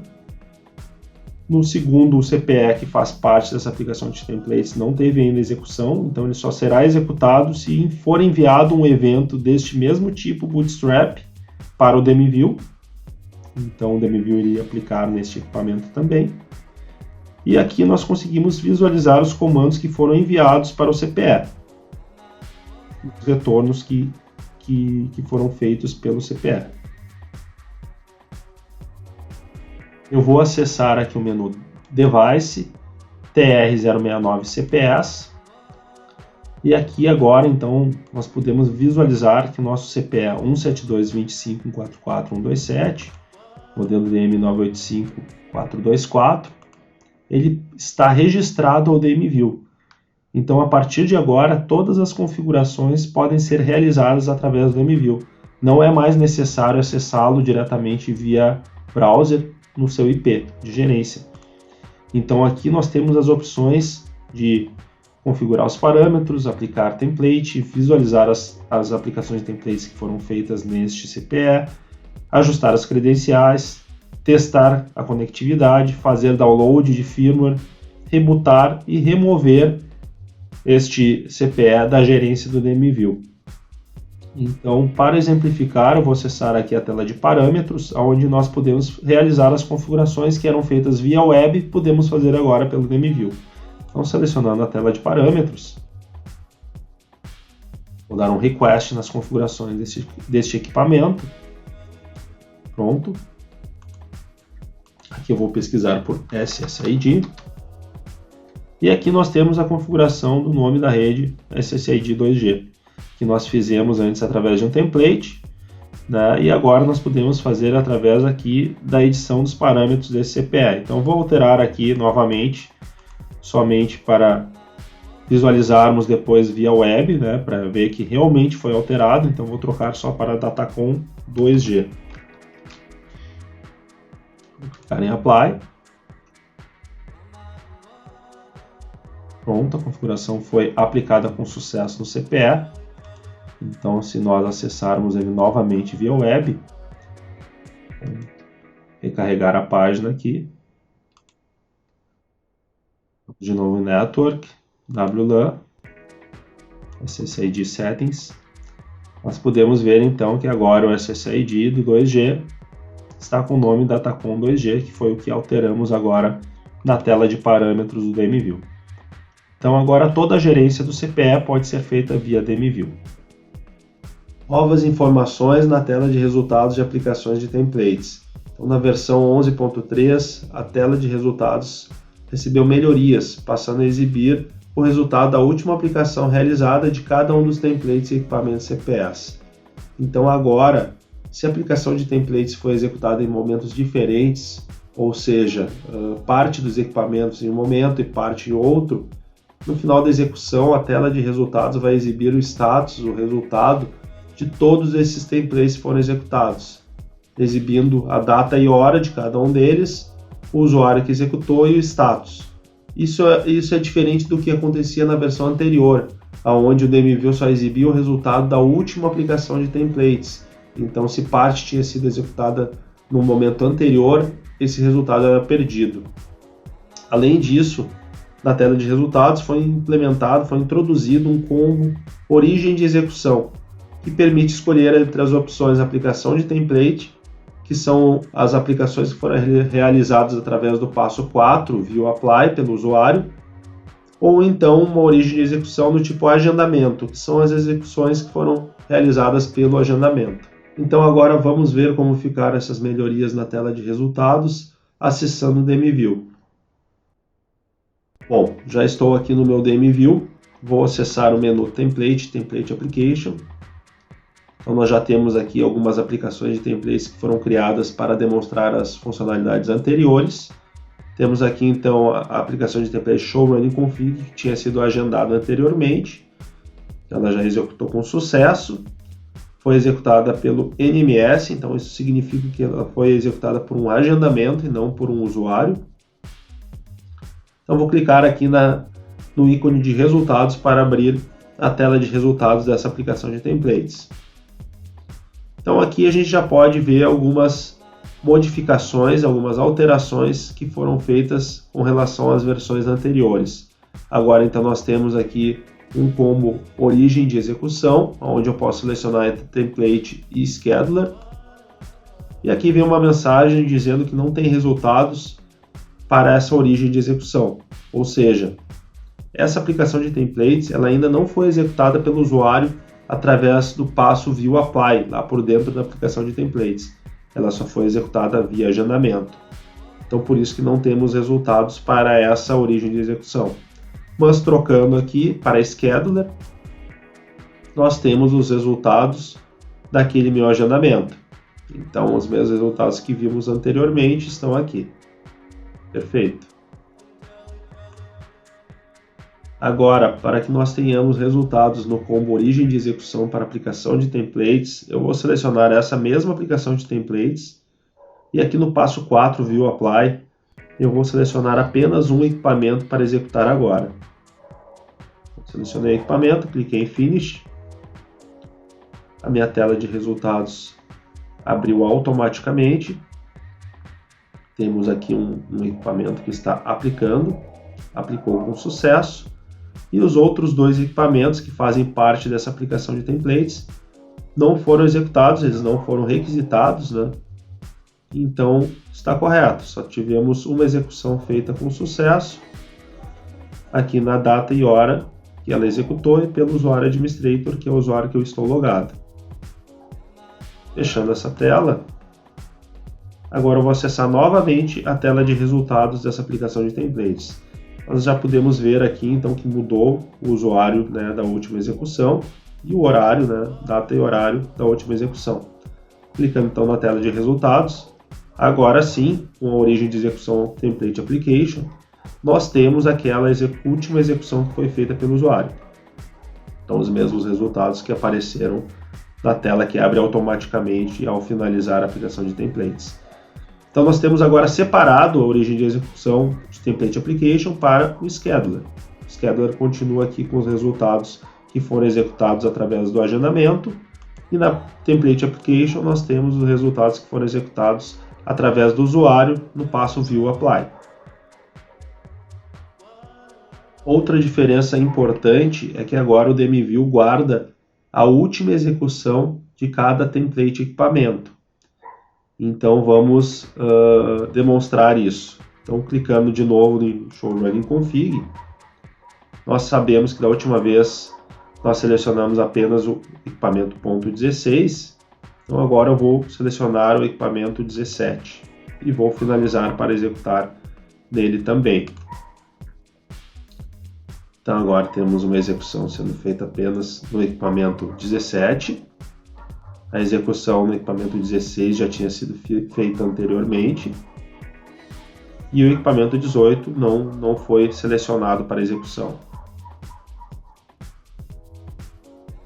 No segundo, o CPE que faz parte dessa aplicação de templates não teve ainda execução, então ele só será executado se for enviado um evento deste mesmo tipo Bootstrap para o DMView. Então o DMView iria aplicar neste equipamento também. E aqui nós conseguimos visualizar os comandos que foram enviados para o CPE, os retornos que foram feitos pelo CPE. Eu vou acessar aqui o menu Device, TR069 CPEs, e aqui agora então nós podemos visualizar que o nosso CPE 172.25.144.127, modelo DM985.424, ele está registrado ao DMView. Então, a partir de agora, todas as configurações podem ser realizadas através do DMView. Não é mais necessário acessá-lo diretamente via browser no seu IP de gerência. Então, aqui nós temos as opções de configurar os parâmetros, aplicar template, visualizar as aplicações de templates que foram feitas neste CPE, ajustar as credenciais, testar a conectividade, fazer download de firmware, rebootar e remover este CPE da gerência do DMView. Então, para exemplificar, eu vou acessar aqui a tela de parâmetros, onde nós podemos realizar as configurações que eram feitas via web, podemos fazer agora pelo DMView. Então, selecionando a tela de parâmetros, vou dar um request nas configurações deste equipamento. Pronto. Aqui eu vou pesquisar por SSID. E aqui nós temos a configuração do nome da rede SSID 2G, que nós fizemos antes através de um template, né? E agora nós podemos fazer através aqui da edição dos parâmetros desse CPE. Então vou alterar aqui novamente, somente para visualizarmos depois via web, né? Para ver que realmente foi alterado. Então vou trocar só para Datacom 2G. Vou clicar em Apply. Pronto, a configuração foi aplicada com sucesso no CPE. Então, se nós acessarmos ele novamente via web, recarregar a página aqui, de novo em Network, WLAN, SSID Settings, nós podemos ver então que agora o SSID do 2G está com o nome Datacom 2G, que foi o que alteramos agora na tela de parâmetros do DMView. Então agora toda a gerência do CPE pode ser feita via DMView. Novas informações na tela de resultados de aplicações de templates. Então, na versão 11.3, a tela de resultados recebeu melhorias, passando a exibir o resultado da última aplicação realizada de cada um dos templates e equipamentos CPEs. Então agora, se a aplicação de templates foi executada em momentos diferentes, ou seja, parte dos equipamentos em um momento e parte em outro, no final da execução a tela de resultados vai exibir o status, o resultado de todos esses templates que foram executados, exibindo a data e hora de cada um deles, o usuário que executou e o status. Isso é diferente do que acontecia na versão anterior, onde o DMView só exibia o resultado da última aplicação de templates. Então, se parte tinha sido executada no momento anterior, esse resultado era perdido. Além disso, na tela de resultados foi introduzido um combo origem de execução, que permite escolher entre as opções aplicação de template, que são as aplicações que foram realizadas através do passo 4, View Apply, pelo usuário, ou então uma origem de execução do tipo agendamento, que são as execuções que foram realizadas pelo agendamento. Então agora vamos ver como ficaram essas melhorias na tela de resultados, acessando o DMView. Bom, já estou aqui no meu DMView, vou acessar o menu Template, Template Application. Então nós já temos aqui algumas aplicações de templates que foram criadas para demonstrar as funcionalidades anteriores. Temos aqui então a aplicação de template Show Running Config, que tinha sido agendada anteriormente. Ela já executou com sucesso. Foi executada pelo NMS, então isso significa que ela foi executada por um agendamento e não por um usuário. Então vou clicar aqui no ícone de resultados para abrir a tela de resultados dessa aplicação de templates. Então aqui a gente já pode ver algumas modificações, algumas alterações que foram feitas com relação às versões anteriores. Agora então nós temos aqui um combo origem de execução, onde eu posso selecionar entre template e scheduler. E aqui vem uma mensagem dizendo que não tem resultados para essa origem de execução. Ou seja, essa aplicação de templates ela ainda não foi executada pelo usuário através do passo View Apply, lá por dentro da aplicação de templates. Ela só foi executada via agendamento. Então por isso que não temos resultados para essa origem de execução. Mas trocando aqui para Scheduler, nós temos os resultados daquele meu agendamento. Então os mesmos resultados que vimos anteriormente estão aqui. Perfeito. Agora, para que nós tenhamos resultados no combo origem de execução para aplicação de templates, eu vou selecionar essa mesma aplicação de templates e aqui no passo 4, View Apply, eu vou selecionar apenas um equipamento para executar agora. Selecionei o equipamento, cliquei em Finish, a minha tela de resultados abriu automaticamente. Temos aqui um equipamento que está aplicou com sucesso. E os outros dois equipamentos que fazem parte dessa aplicação de templates não foram executados, eles não foram requisitados, né? Então está correto, só tivemos uma execução feita com sucesso, aqui na data e hora que ela executou e pelo usuário administrator, que é o usuário que eu estou logado. Fechando essa tela, agora eu vou acessar novamente a tela de resultados dessa aplicação de templates. Nós já podemos ver aqui então que mudou o usuário, né, da última execução e o horário, né, data e horário da última execução. Clicando então na tela de resultados, agora sim, com a origem de execução Template Application, nós temos aquela última execução que foi feita pelo usuário. Então os mesmos resultados que apareceram na tela que abre automaticamente ao finalizar a aplicação de templates. Então nós temos agora separado a origem de execução de Template Application para o Scheduler. O scheduler continua aqui com os resultados que foram executados através do agendamento. E na Template Application nós temos os resultados que foram executados através do usuário no passo View Apply. Outra diferença importante é que agora o DMView guarda a última execução de cada template equipamento. Então vamos demonstrar isso. Então clicando de novo em Show Running Config, nós sabemos que da última vez nós selecionamos apenas o equipamento .16, então agora eu vou selecionar o equipamento 17 e vou finalizar para executar nele também. Então agora temos uma execução sendo feita apenas no equipamento 17. A execução no equipamento 16 já tinha sido feita anteriormente. E o equipamento 18 não foi selecionado para execução.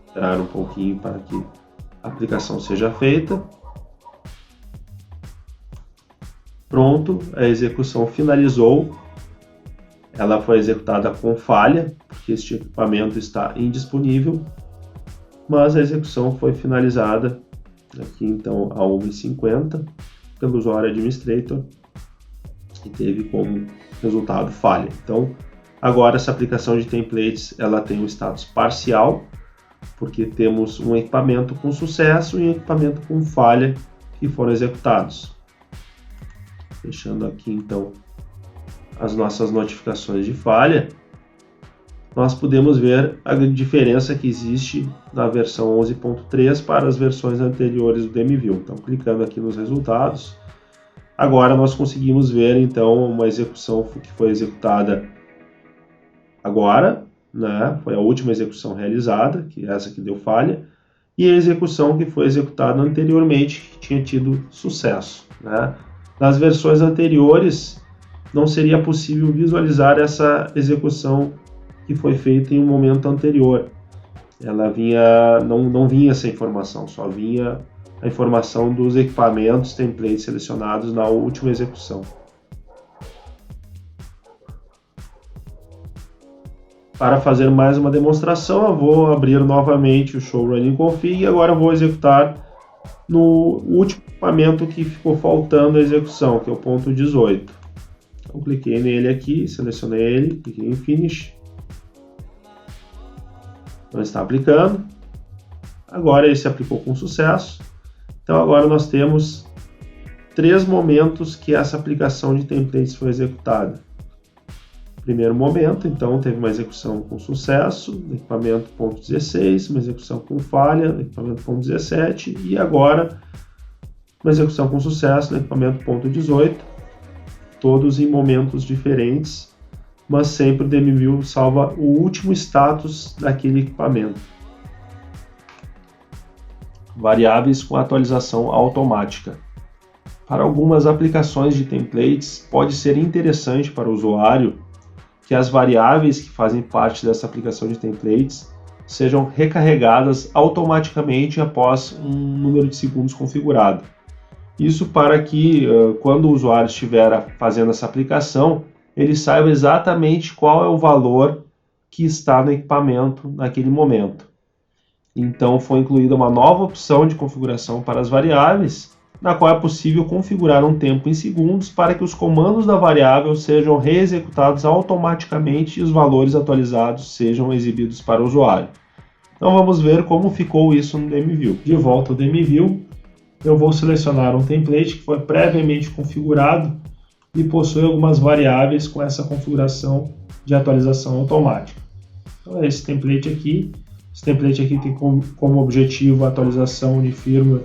Esperar um pouquinho para que a aplicação seja feita. Pronto, a execução finalizou. Ela foi executada com falha, porque este equipamento está indisponível, mas a execução foi finalizada aqui então a 1h50 pelo usuário administrator e teve como resultado falha. Então agora essa aplicação de templates ela tem um status parcial, porque temos um equipamento com sucesso e um equipamento com falha que foram executados. Fechando aqui então as nossas notificações de falha, nós podemos ver a diferença que existe na versão 11.3 para as versões anteriores do DMView. Então, clicando aqui nos resultados, agora nós conseguimos ver então uma execução que foi executada agora, né? Foi a última execução realizada, que é essa que deu falha, e a execução que foi executada anteriormente, que tinha tido sucesso, né? Nas versões anteriores, não seria possível visualizar essa execução que foi feita em um momento anterior. Ela não vinha essa informação, só vinha a informação dos equipamentos, templates selecionados na última execução. Para fazer mais uma demonstração, eu vou abrir novamente o Show Running Config e agora eu vou executar no último equipamento que ficou faltando a execução, que é o ponto 18. Então, cliquei nele aqui, selecionei ele, cliquei em Finish. Então está aplicando. Agora ele se aplicou com sucesso. Então agora nós temos 3 momentos que essa aplicação de templates foi executada. Primeiro momento, então teve uma execução com sucesso, no equipamento .16, uma execução com falha, no equipamento .17 e agora uma execução com sucesso no equipamento .18, todos em momentos diferentes, mas sempre o DMView salva o último status daquele equipamento. Variáveis com atualização automática. Para algumas aplicações de templates, pode ser interessante para o usuário que as variáveis que fazem parte dessa aplicação de templates sejam recarregadas automaticamente após um número de segundos configurado. Isso para que, quando o usuário estiver fazendo essa aplicação, ele saiba exatamente qual é o valor que está no equipamento naquele momento. Então, foi incluída uma nova opção de configuração para as variáveis, na qual é possível configurar um tempo em segundos para que os comandos da variável sejam reexecutados automaticamente e os valores atualizados sejam exibidos para o usuário. Então, vamos ver como ficou isso no DMView. De volta ao DMView, eu vou selecionar um template que foi previamente configurado e possui algumas variáveis com essa configuração de atualização automática. Então é esse template aqui. Esse template aqui tem como objetivo a atualização de firmware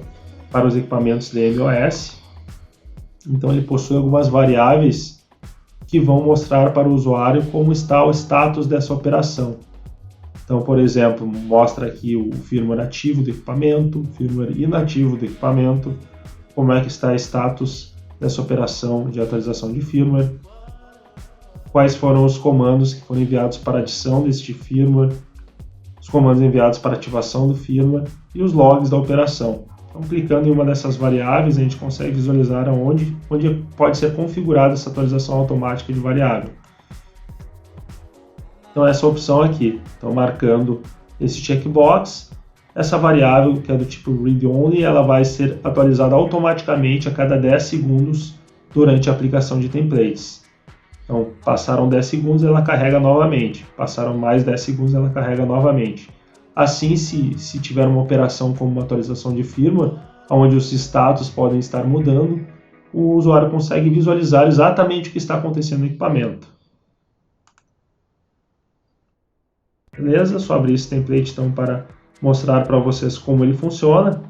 para os equipamentos DMOS. Então ele possui algumas variáveis que vão mostrar para o usuário como está o status dessa operação. Então, por exemplo, mostra aqui o firmware ativo do equipamento, o firmware inativo do equipamento, como é que está o status dessa operação de atualização de firmware, quais foram os comandos que foram enviados para adição deste firmware, os comandos enviados para ativação do firmware e os logs da operação. Então, clicando em uma dessas variáveis, a gente consegue visualizar onde pode ser configurada essa atualização automática de variável. Então essa opção aqui, então marcando esse checkbox, essa variável que é do tipo read-only, ela vai ser atualizada automaticamente a cada 10 segundos durante a aplicação de templates. Então passaram 10 segundos, ela carrega novamente, passaram mais 10 segundos, ela carrega novamente. Assim, se tiver uma operação como uma atualização de firmware, onde os status podem estar mudando, o usuário consegue visualizar exatamente o que está acontecendo no equipamento. Beleza? Só abrir esse template então para mostrar para vocês como ele funciona.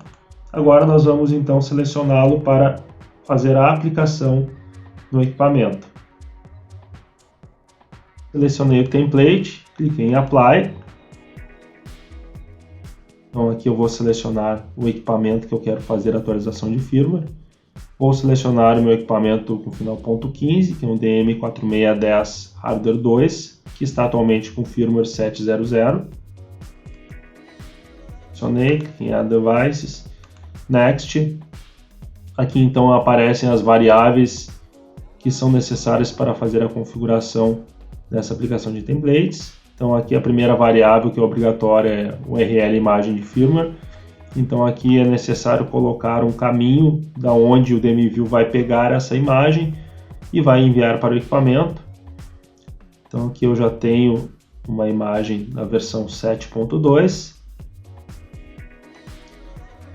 Agora nós vamos então selecioná-lo para fazer a aplicação no equipamento. Selecionei o template, cliquei em Apply. Então aqui eu vou selecionar o equipamento que eu quero fazer a atualização de firmware. Vou selecionar o meu equipamento com final .15, que é um DM4610 Hardware 2, que está atualmente com firmware 7.0.0. Selecionei, cliquei em Add Devices, Next. Aqui então aparecem as variáveis que são necessárias para fazer a configuração dessa aplicação de templates. Então aqui a primeira variável que é obrigatória é o URL imagem de firmware. Então aqui é necessário colocar um caminho da onde o DMView vai pegar essa imagem e vai enviar para o equipamento. Então aqui eu já tenho uma imagem da versão 7.2.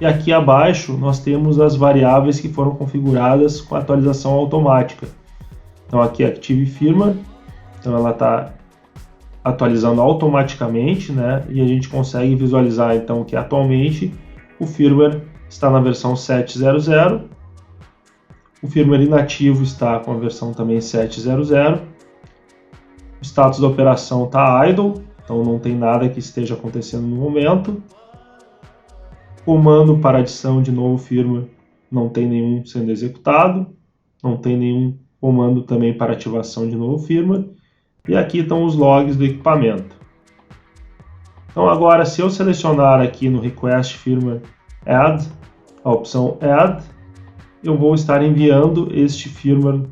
E aqui abaixo nós temos as variáveis que foram configuradas com atualização automática. Então aqui Active Firmware, então ela está atualizando automaticamente, né? E a gente consegue visualizar então que atualmente o firmware está na versão 7.0.0, o firmware inativo está com a versão também 7.0.0, o status da operação está idle, então não tem nada que esteja acontecendo no momento. Comando para adição de novo firmware não tem nenhum sendo executado, não tem nenhum comando também para ativação de novo firmware. E aqui estão os logs do equipamento. Então agora, se eu selecionar aqui no Request Firmware Add, a opção Add, eu vou estar enviando este firmware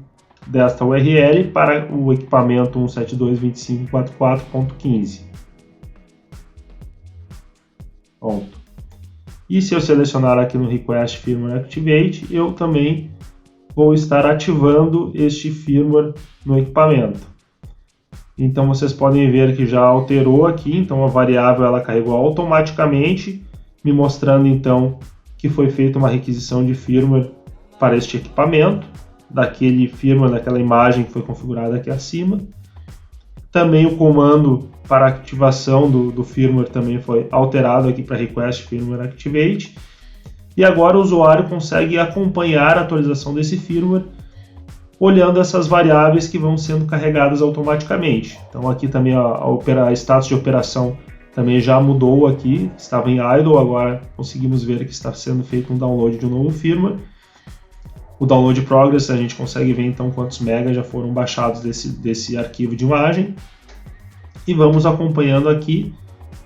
desta URL para o equipamento 172.25.44.15. Pronto. E se eu selecionar aqui no Request Firmware Activate, eu também vou estar ativando este firmware no equipamento. Então vocês podem ver que já alterou aqui, então a variável ela carregou automaticamente, me mostrando então que foi feita uma requisição de firmware para este equipamento, daquele firmware, daquela imagem que foi configurada aqui acima. Também o comando para ativação do firmware também foi alterado aqui para Request Firmware Activate. E agora o usuário consegue acompanhar a atualização desse firmware olhando essas variáveis que vão sendo carregadas automaticamente. Então aqui também a status de operação também já mudou aqui, estava em idle, agora conseguimos ver que está sendo feito um download de um novo firmware. O download progress a gente consegue ver então quantos megas já foram baixados desse arquivo de imagem. E vamos acompanhando aqui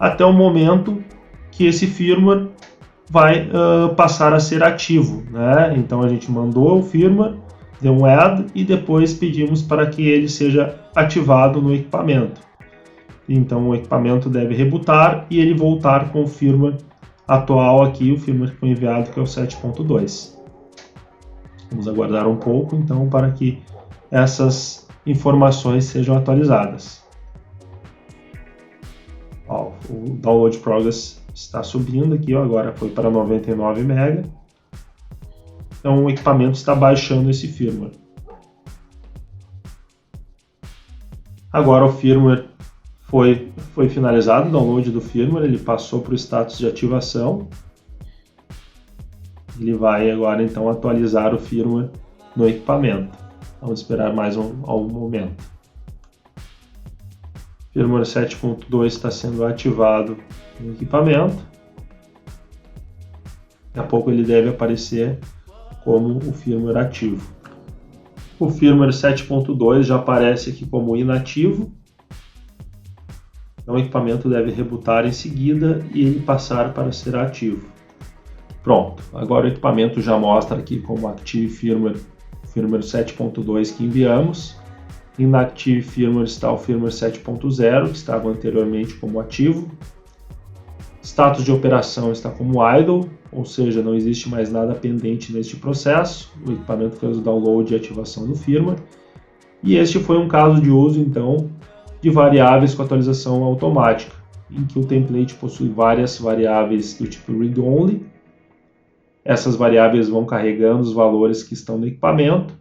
até o momento que esse firmware vai passar a ser ativo, né? Então a gente mandou o firmware, deu um add e depois pedimos para que ele seja ativado no equipamento. Então o equipamento deve rebootar e ele voltar com o firmware atual aqui, o firmware que foi enviado, que é o 7.2. Vamos aguardar um pouco então para que essas informações sejam atualizadas. Ó, o download progress está subindo aqui, ó, agora foi para 99 MB. Então o equipamento está baixando esse firmware. Agora o firmware foi finalizado, o download do firmware, ele passou para o status de ativação. Ele vai agora então atualizar o firmware no equipamento. Vamos esperar mais um momento. O firmware 7.2 está sendo ativado no equipamento. Daqui a pouco ele deve aparecer como o firmware ativo. O firmware 7.2 já aparece aqui como inativo. Então o equipamento deve rebootar em seguida e ele passar para ser ativo. Pronto, agora o equipamento já mostra aqui como Active Firmware, firmware 7.2 que enviamos. Inactive Firmware está o firmware 7.0, que estava anteriormente como ativo. Status de operação está como idle, ou seja, não existe mais nada pendente neste processo. O equipamento fez o download e ativação do firmware. E este foi um caso de uso, então, de variáveis com atualização automática, em que o template possui várias variáveis do tipo read-only. Essas variáveis vão carregando os valores que estão no equipamento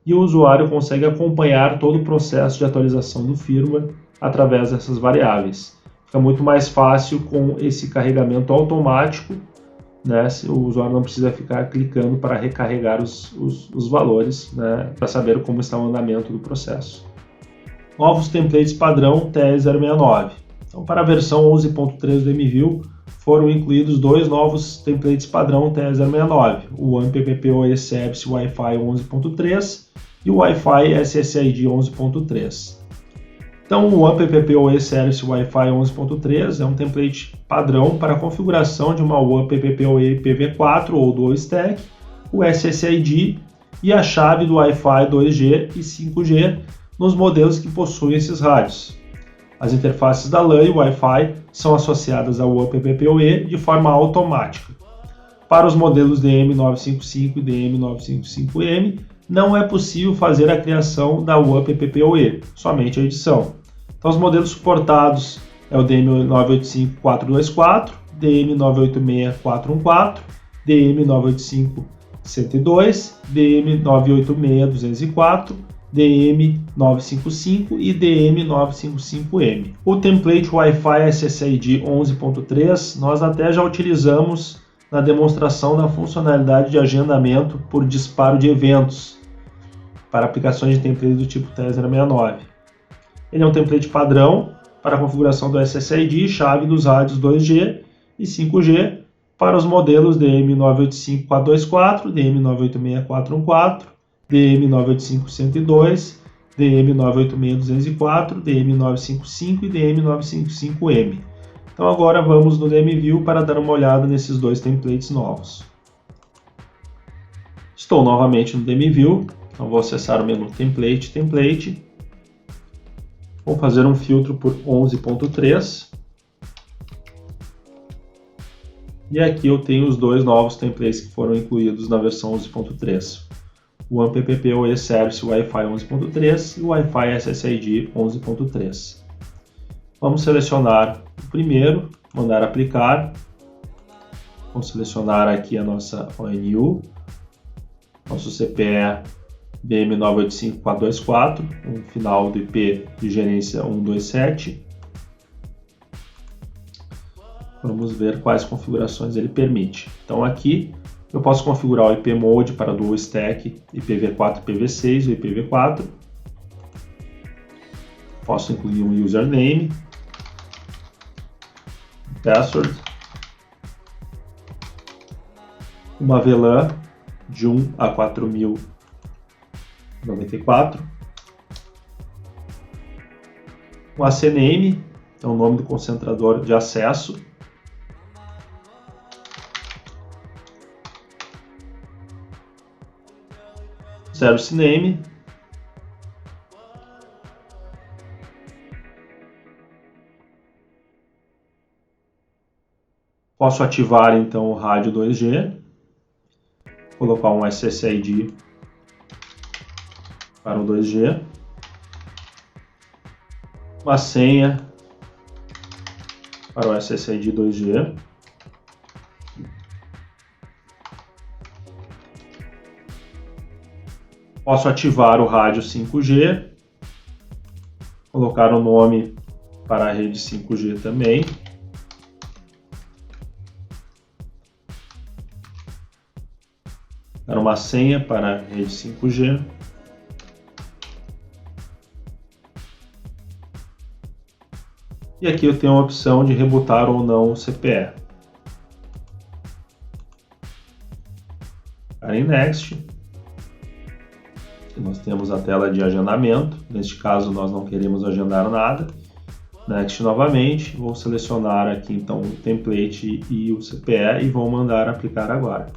e o usuário consegue acompanhar todo o processo de atualização do firmware através dessas variáveis. Fica muito mais fácil com esse carregamento automático, né? O usuário não precisa ficar clicando para recarregar os valores, né? Para saber como está o andamento do processo. Novos templates padrão TE069. Então, para a versão 11.3 do MView, foram incluídos dois novos templates padrão TE069, o OnePPPoE Service Wi-Fi 11.3 e o Wi-Fi SSID 11.3. Então, o OnePPPoE Service Wi-Fi 11.3 é um template padrão para a configuração de uma OnePPPoE IPv4 ou Dual Stack, o SSID e a chave do Wi-Fi 2G e 5G nos modelos que possuem esses rádios. As interfaces da LAN e Wi-Fi são associadas ao OnePPPoE de forma automática. Para os modelos DM955 e DM955M, não é possível fazer a criação da OnePPPoE, somente a edição. Então, os modelos suportados é o DM985-424, DM986-414, DM985-102, DM986-204, DM955 e DM955M. O template Wi-Fi SSID 11.3 nós até já utilizamos na demonstração da funcionalidade de agendamento por disparo de eventos para aplicações de template do tipo TE069. Ele é um template padrão para a configuração do SSID e chave dos rádios 2G e 5G para os modelos DM985-424, DM986-414, DM985-102, DM986-204, DM955 e DM955M. Então agora vamos no DMView para dar uma olhada nesses dois templates novos. Estou novamente no DMView, então vou acessar o menu Template. Vou fazer um filtro por 11.3. E aqui eu tenho os dois novos templates que foram incluídos na versão 11.3. O OnePPPoE Service Wi-Fi 11.3 e o Wi-Fi SSID 11.3. Vamos selecionar o primeiro, mandar aplicar. Vamos selecionar aqui a nossa ONU, nosso CPE BM985-424, um final do IP de gerência 127. Vamos ver quais configurações ele permite. Então aqui eu posso configurar o IP Mode para Dual Stack, IPv4, IPv6 ou IPv4. Posso incluir um username, um password, uma VLAN de 1 a 4094, um ACNAME, é o nome do concentrador de acesso, Service Name, posso ativar então o rádio 2G, colocar um SSID para o 2G, uma senha para o SSID 2G, posso ativar o rádio 5G, colocar o nome para a rede 5G também, dar uma senha para a rede 5G, e aqui eu tenho a opção de rebootar ou não o CPE. Para em Next, nós temos a tela de agendamento. Neste caso nós não queremos agendar nada. Next novamente, vou selecionar aqui então o template e o CPE e vou mandar aplicar agora.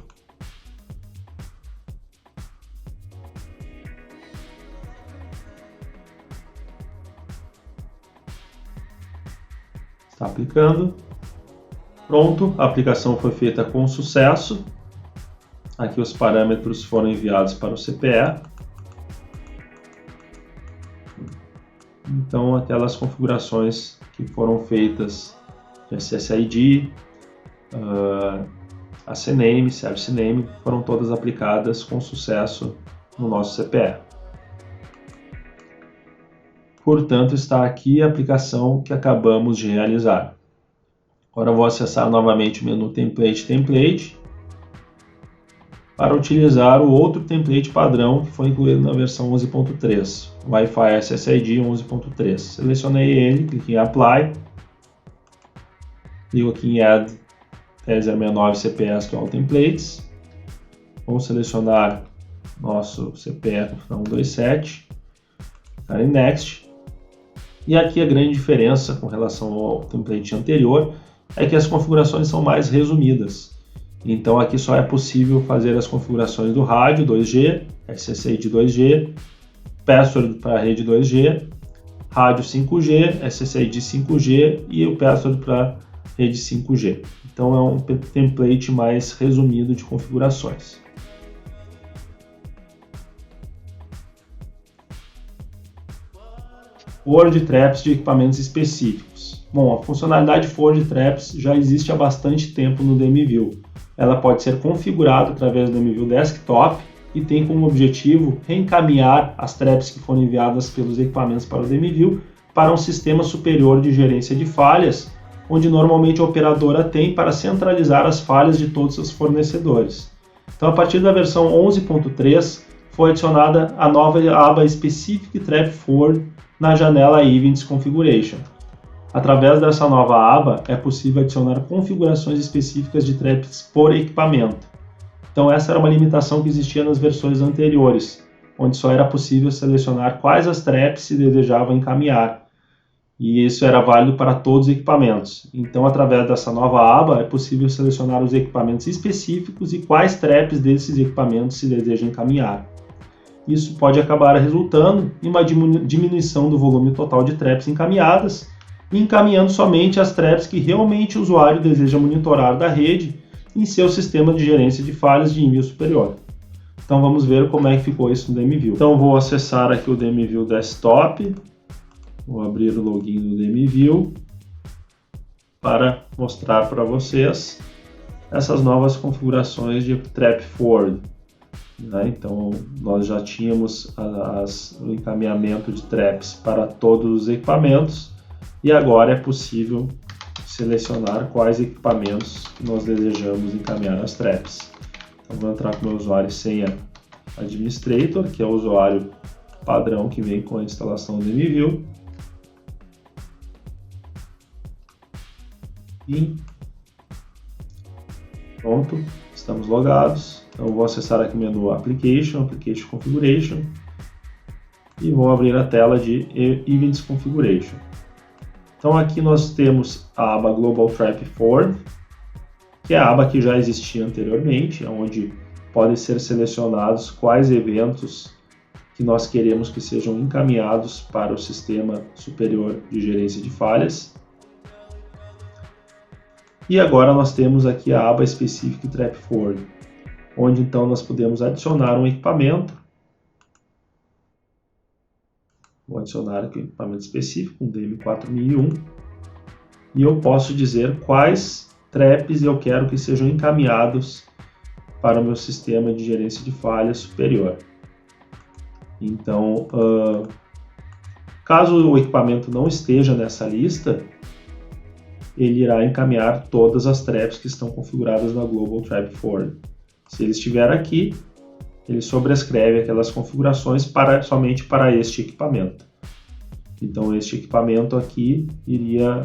Está aplicando. Pronto, a aplicação foi feita com sucesso. Aqui os parâmetros foram enviados para o CPE. Então, aquelas configurações que foram feitas de SSID, a CNAME, Service Name, foram todas aplicadas com sucesso no nosso CPE. Portanto, está aqui a aplicação que acabamos de realizar. Agora eu vou acessar novamente o menu Template para utilizar o outro template padrão que foi incluído na versão 11.3, Wi-Fi SSID 11.3. Selecionei ele, cliquei em Apply, clico aqui em Add TL069 CPS to All Templates. Vamos selecionar nosso CPE com final 127, clicar em Next. E aqui a grande diferença com relação ao template anterior é que as configurações são mais resumidas. Então aqui só é possível fazer as configurações do rádio 2G, SSID 2G, password para a rede 2G, rádio 5G, SSID 5G e o password para a rede 5G. Então é um template mais resumido de configurações. Forward Traps de equipamentos específicos. Bom, a funcionalidade Forward Traps já existe há bastante tempo no DMView. Ela pode ser configurada através do DMView Desktop e tem como objetivo reencaminhar as traps que foram enviadas pelos equipamentos para o DMView para um sistema superior de gerência de falhas, onde normalmente a operadora tem para centralizar as falhas de todos os fornecedores. Então, a partir da versão 11.3, foi adicionada a nova aba Specific Trap Forward na janela Events Configuration. Através dessa nova aba, é possível adicionar configurações específicas de traps por equipamento. Então essa era uma limitação que existia nas versões anteriores, onde só era possível selecionar quais as traps se desejava encaminhar. E isso era válido para todos os equipamentos. Então, através dessa nova aba, é possível selecionar os equipamentos específicos e quais traps desses equipamentos se deseja encaminhar. Isso pode acabar resultando em uma diminuição do volume total de traps encaminhadas, encaminhando somente as traps que realmente o usuário deseja monitorar da rede em seu sistema de gerência de falhas de envio superior. Então vamos ver como é que ficou isso no DMView. Então vou acessar aqui o DMView Desktop, vou abrir o login do DMView para mostrar para vocês essas novas configurações de Trap Forward. Então nós já tínhamos o encaminhamento de traps para todos os equipamentos e agora é possível selecionar quais equipamentos nós desejamos encaminhar as traps. Então vou entrar com o meu usuário e senha Administrator, que é o usuário padrão que vem com a instalação do DMView. E pronto, estamos logados. Então vou acessar aqui o menu Application Configuration e vou abrir a tela de Events Configuration. Então aqui nós temos a aba Global Trap Forward, que é a aba que já existia anteriormente, onde podem ser selecionados quais eventos que nós queremos que sejam encaminhados para o sistema superior de gerência de falhas. E agora nós temos aqui a aba Specific Trap Forward, onde então nós podemos adicionar um equipamento. Vou adicionar aqui um equipamento específico, um DM4001, e eu posso dizer quais traps eu quero que sejam encaminhados para o meu sistema de gerência de falhas superior. Então, caso o equipamento não esteja nessa lista, ele irá encaminhar todas as traps que estão configuradas na Global Trap Forward. Se ele estiver aqui, ele sobrescreve aquelas configurações somente para este equipamento. Então este equipamento aqui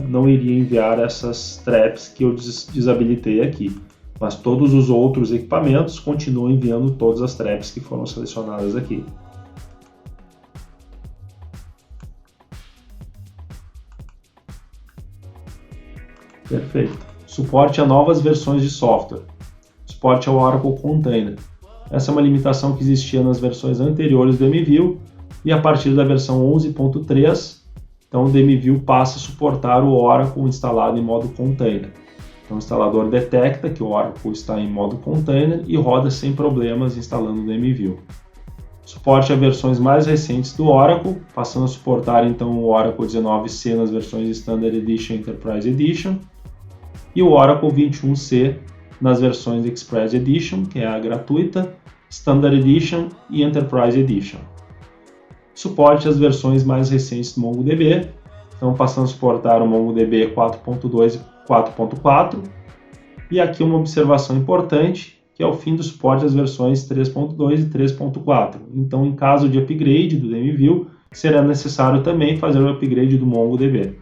não iria enviar essas traps que eu desabilitei aqui, mas todos os outros equipamentos continuam enviando todas as traps que foram selecionadas aqui. Perfeito. Suporte a novas versões de software. Suporte ao Oracle Container. Essa é uma limitação que existia nas versões anteriores do DMView e a partir da versão 11.3 Então o DMView passa a suportar o Oracle instalado em modo container. Então o instalador detecta que o Oracle está em modo container e roda sem problemas instalando o DMView. Suporte a versões mais recentes do Oracle, passando a suportar então o Oracle 19c nas versões Standard Edition e Enterprise Edition, e o Oracle 21c nas versões Express Edition, que é a gratuita, Standard Edition e Enterprise Edition. Suporte às versões mais recentes do MongoDB, então passando a suportar o MongoDB 4.2 e 4.4, e aqui uma observação importante, que é o fim do suporte às versões 3.2 e 3.4. Então, em caso de upgrade do DMView, será necessário também fazer o upgrade do MongoDB.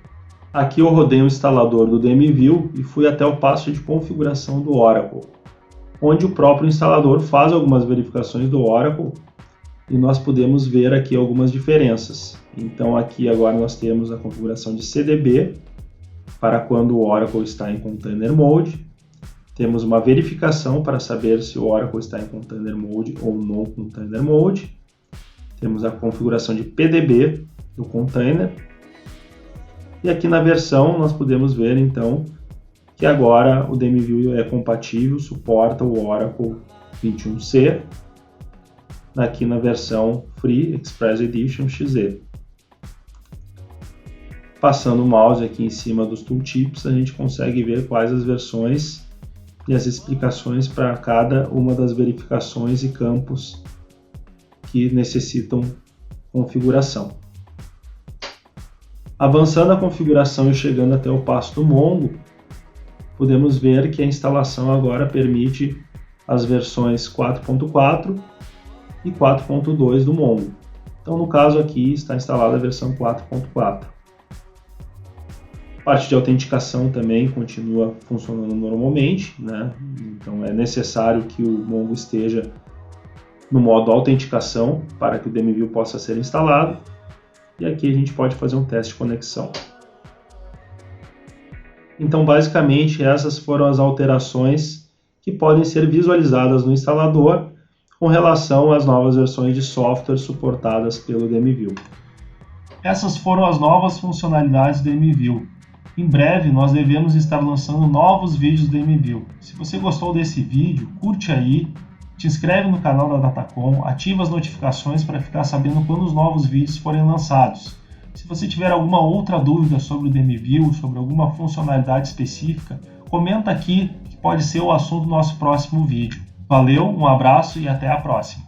Aqui eu rodei o instalador do DMView e fui até o passo de configuração do Oracle, onde o próprio instalador faz algumas verificações do Oracle e nós podemos ver aqui algumas diferenças. Então, aqui agora nós temos a configuração de CDB para quando o Oracle está em Container Mode. Temos uma verificação para saber se o Oracle está em Container Mode ou no Container Mode. Temos a configuração de PDB do container. E aqui na versão nós podemos ver então que agora o DMView é compatível, suporta o Oracle 21c, aqui na versão Free Express Edition XZ. Passando o mouse aqui em cima dos tooltips, a gente consegue ver quais as versões e as explicações para cada uma das verificações e campos que necessitam configuração. Avançando a configuração e chegando até o passo do Mongo, podemos ver que a instalação agora permite as versões 4.4 e 4.2 do Mongo. Então, no caso aqui, está instalada a versão 4.4. A parte de autenticação também continua funcionando normalmente, né? Então é necessário que o Mongo esteja no modo autenticação para que o DMView possa ser instalado. E aqui a gente pode fazer um teste de conexão. Então, basicamente, essas foram as alterações que podem ser visualizadas no instalador com relação às novas versões de software suportadas pelo DMView. Essas foram as novas funcionalidades do DMView. Em breve, nós devemos estar lançando novos vídeos do DMView. Se você gostou desse vídeo, curte aí, te inscreve no canal da Datacom, ativa as notificações para ficar sabendo quando os novos vídeos forem lançados. Se você tiver alguma outra dúvida sobre o DMView, sobre alguma funcionalidade específica, comenta aqui que pode ser o assunto do nosso próximo vídeo. Valeu, um abraço e até a próxima!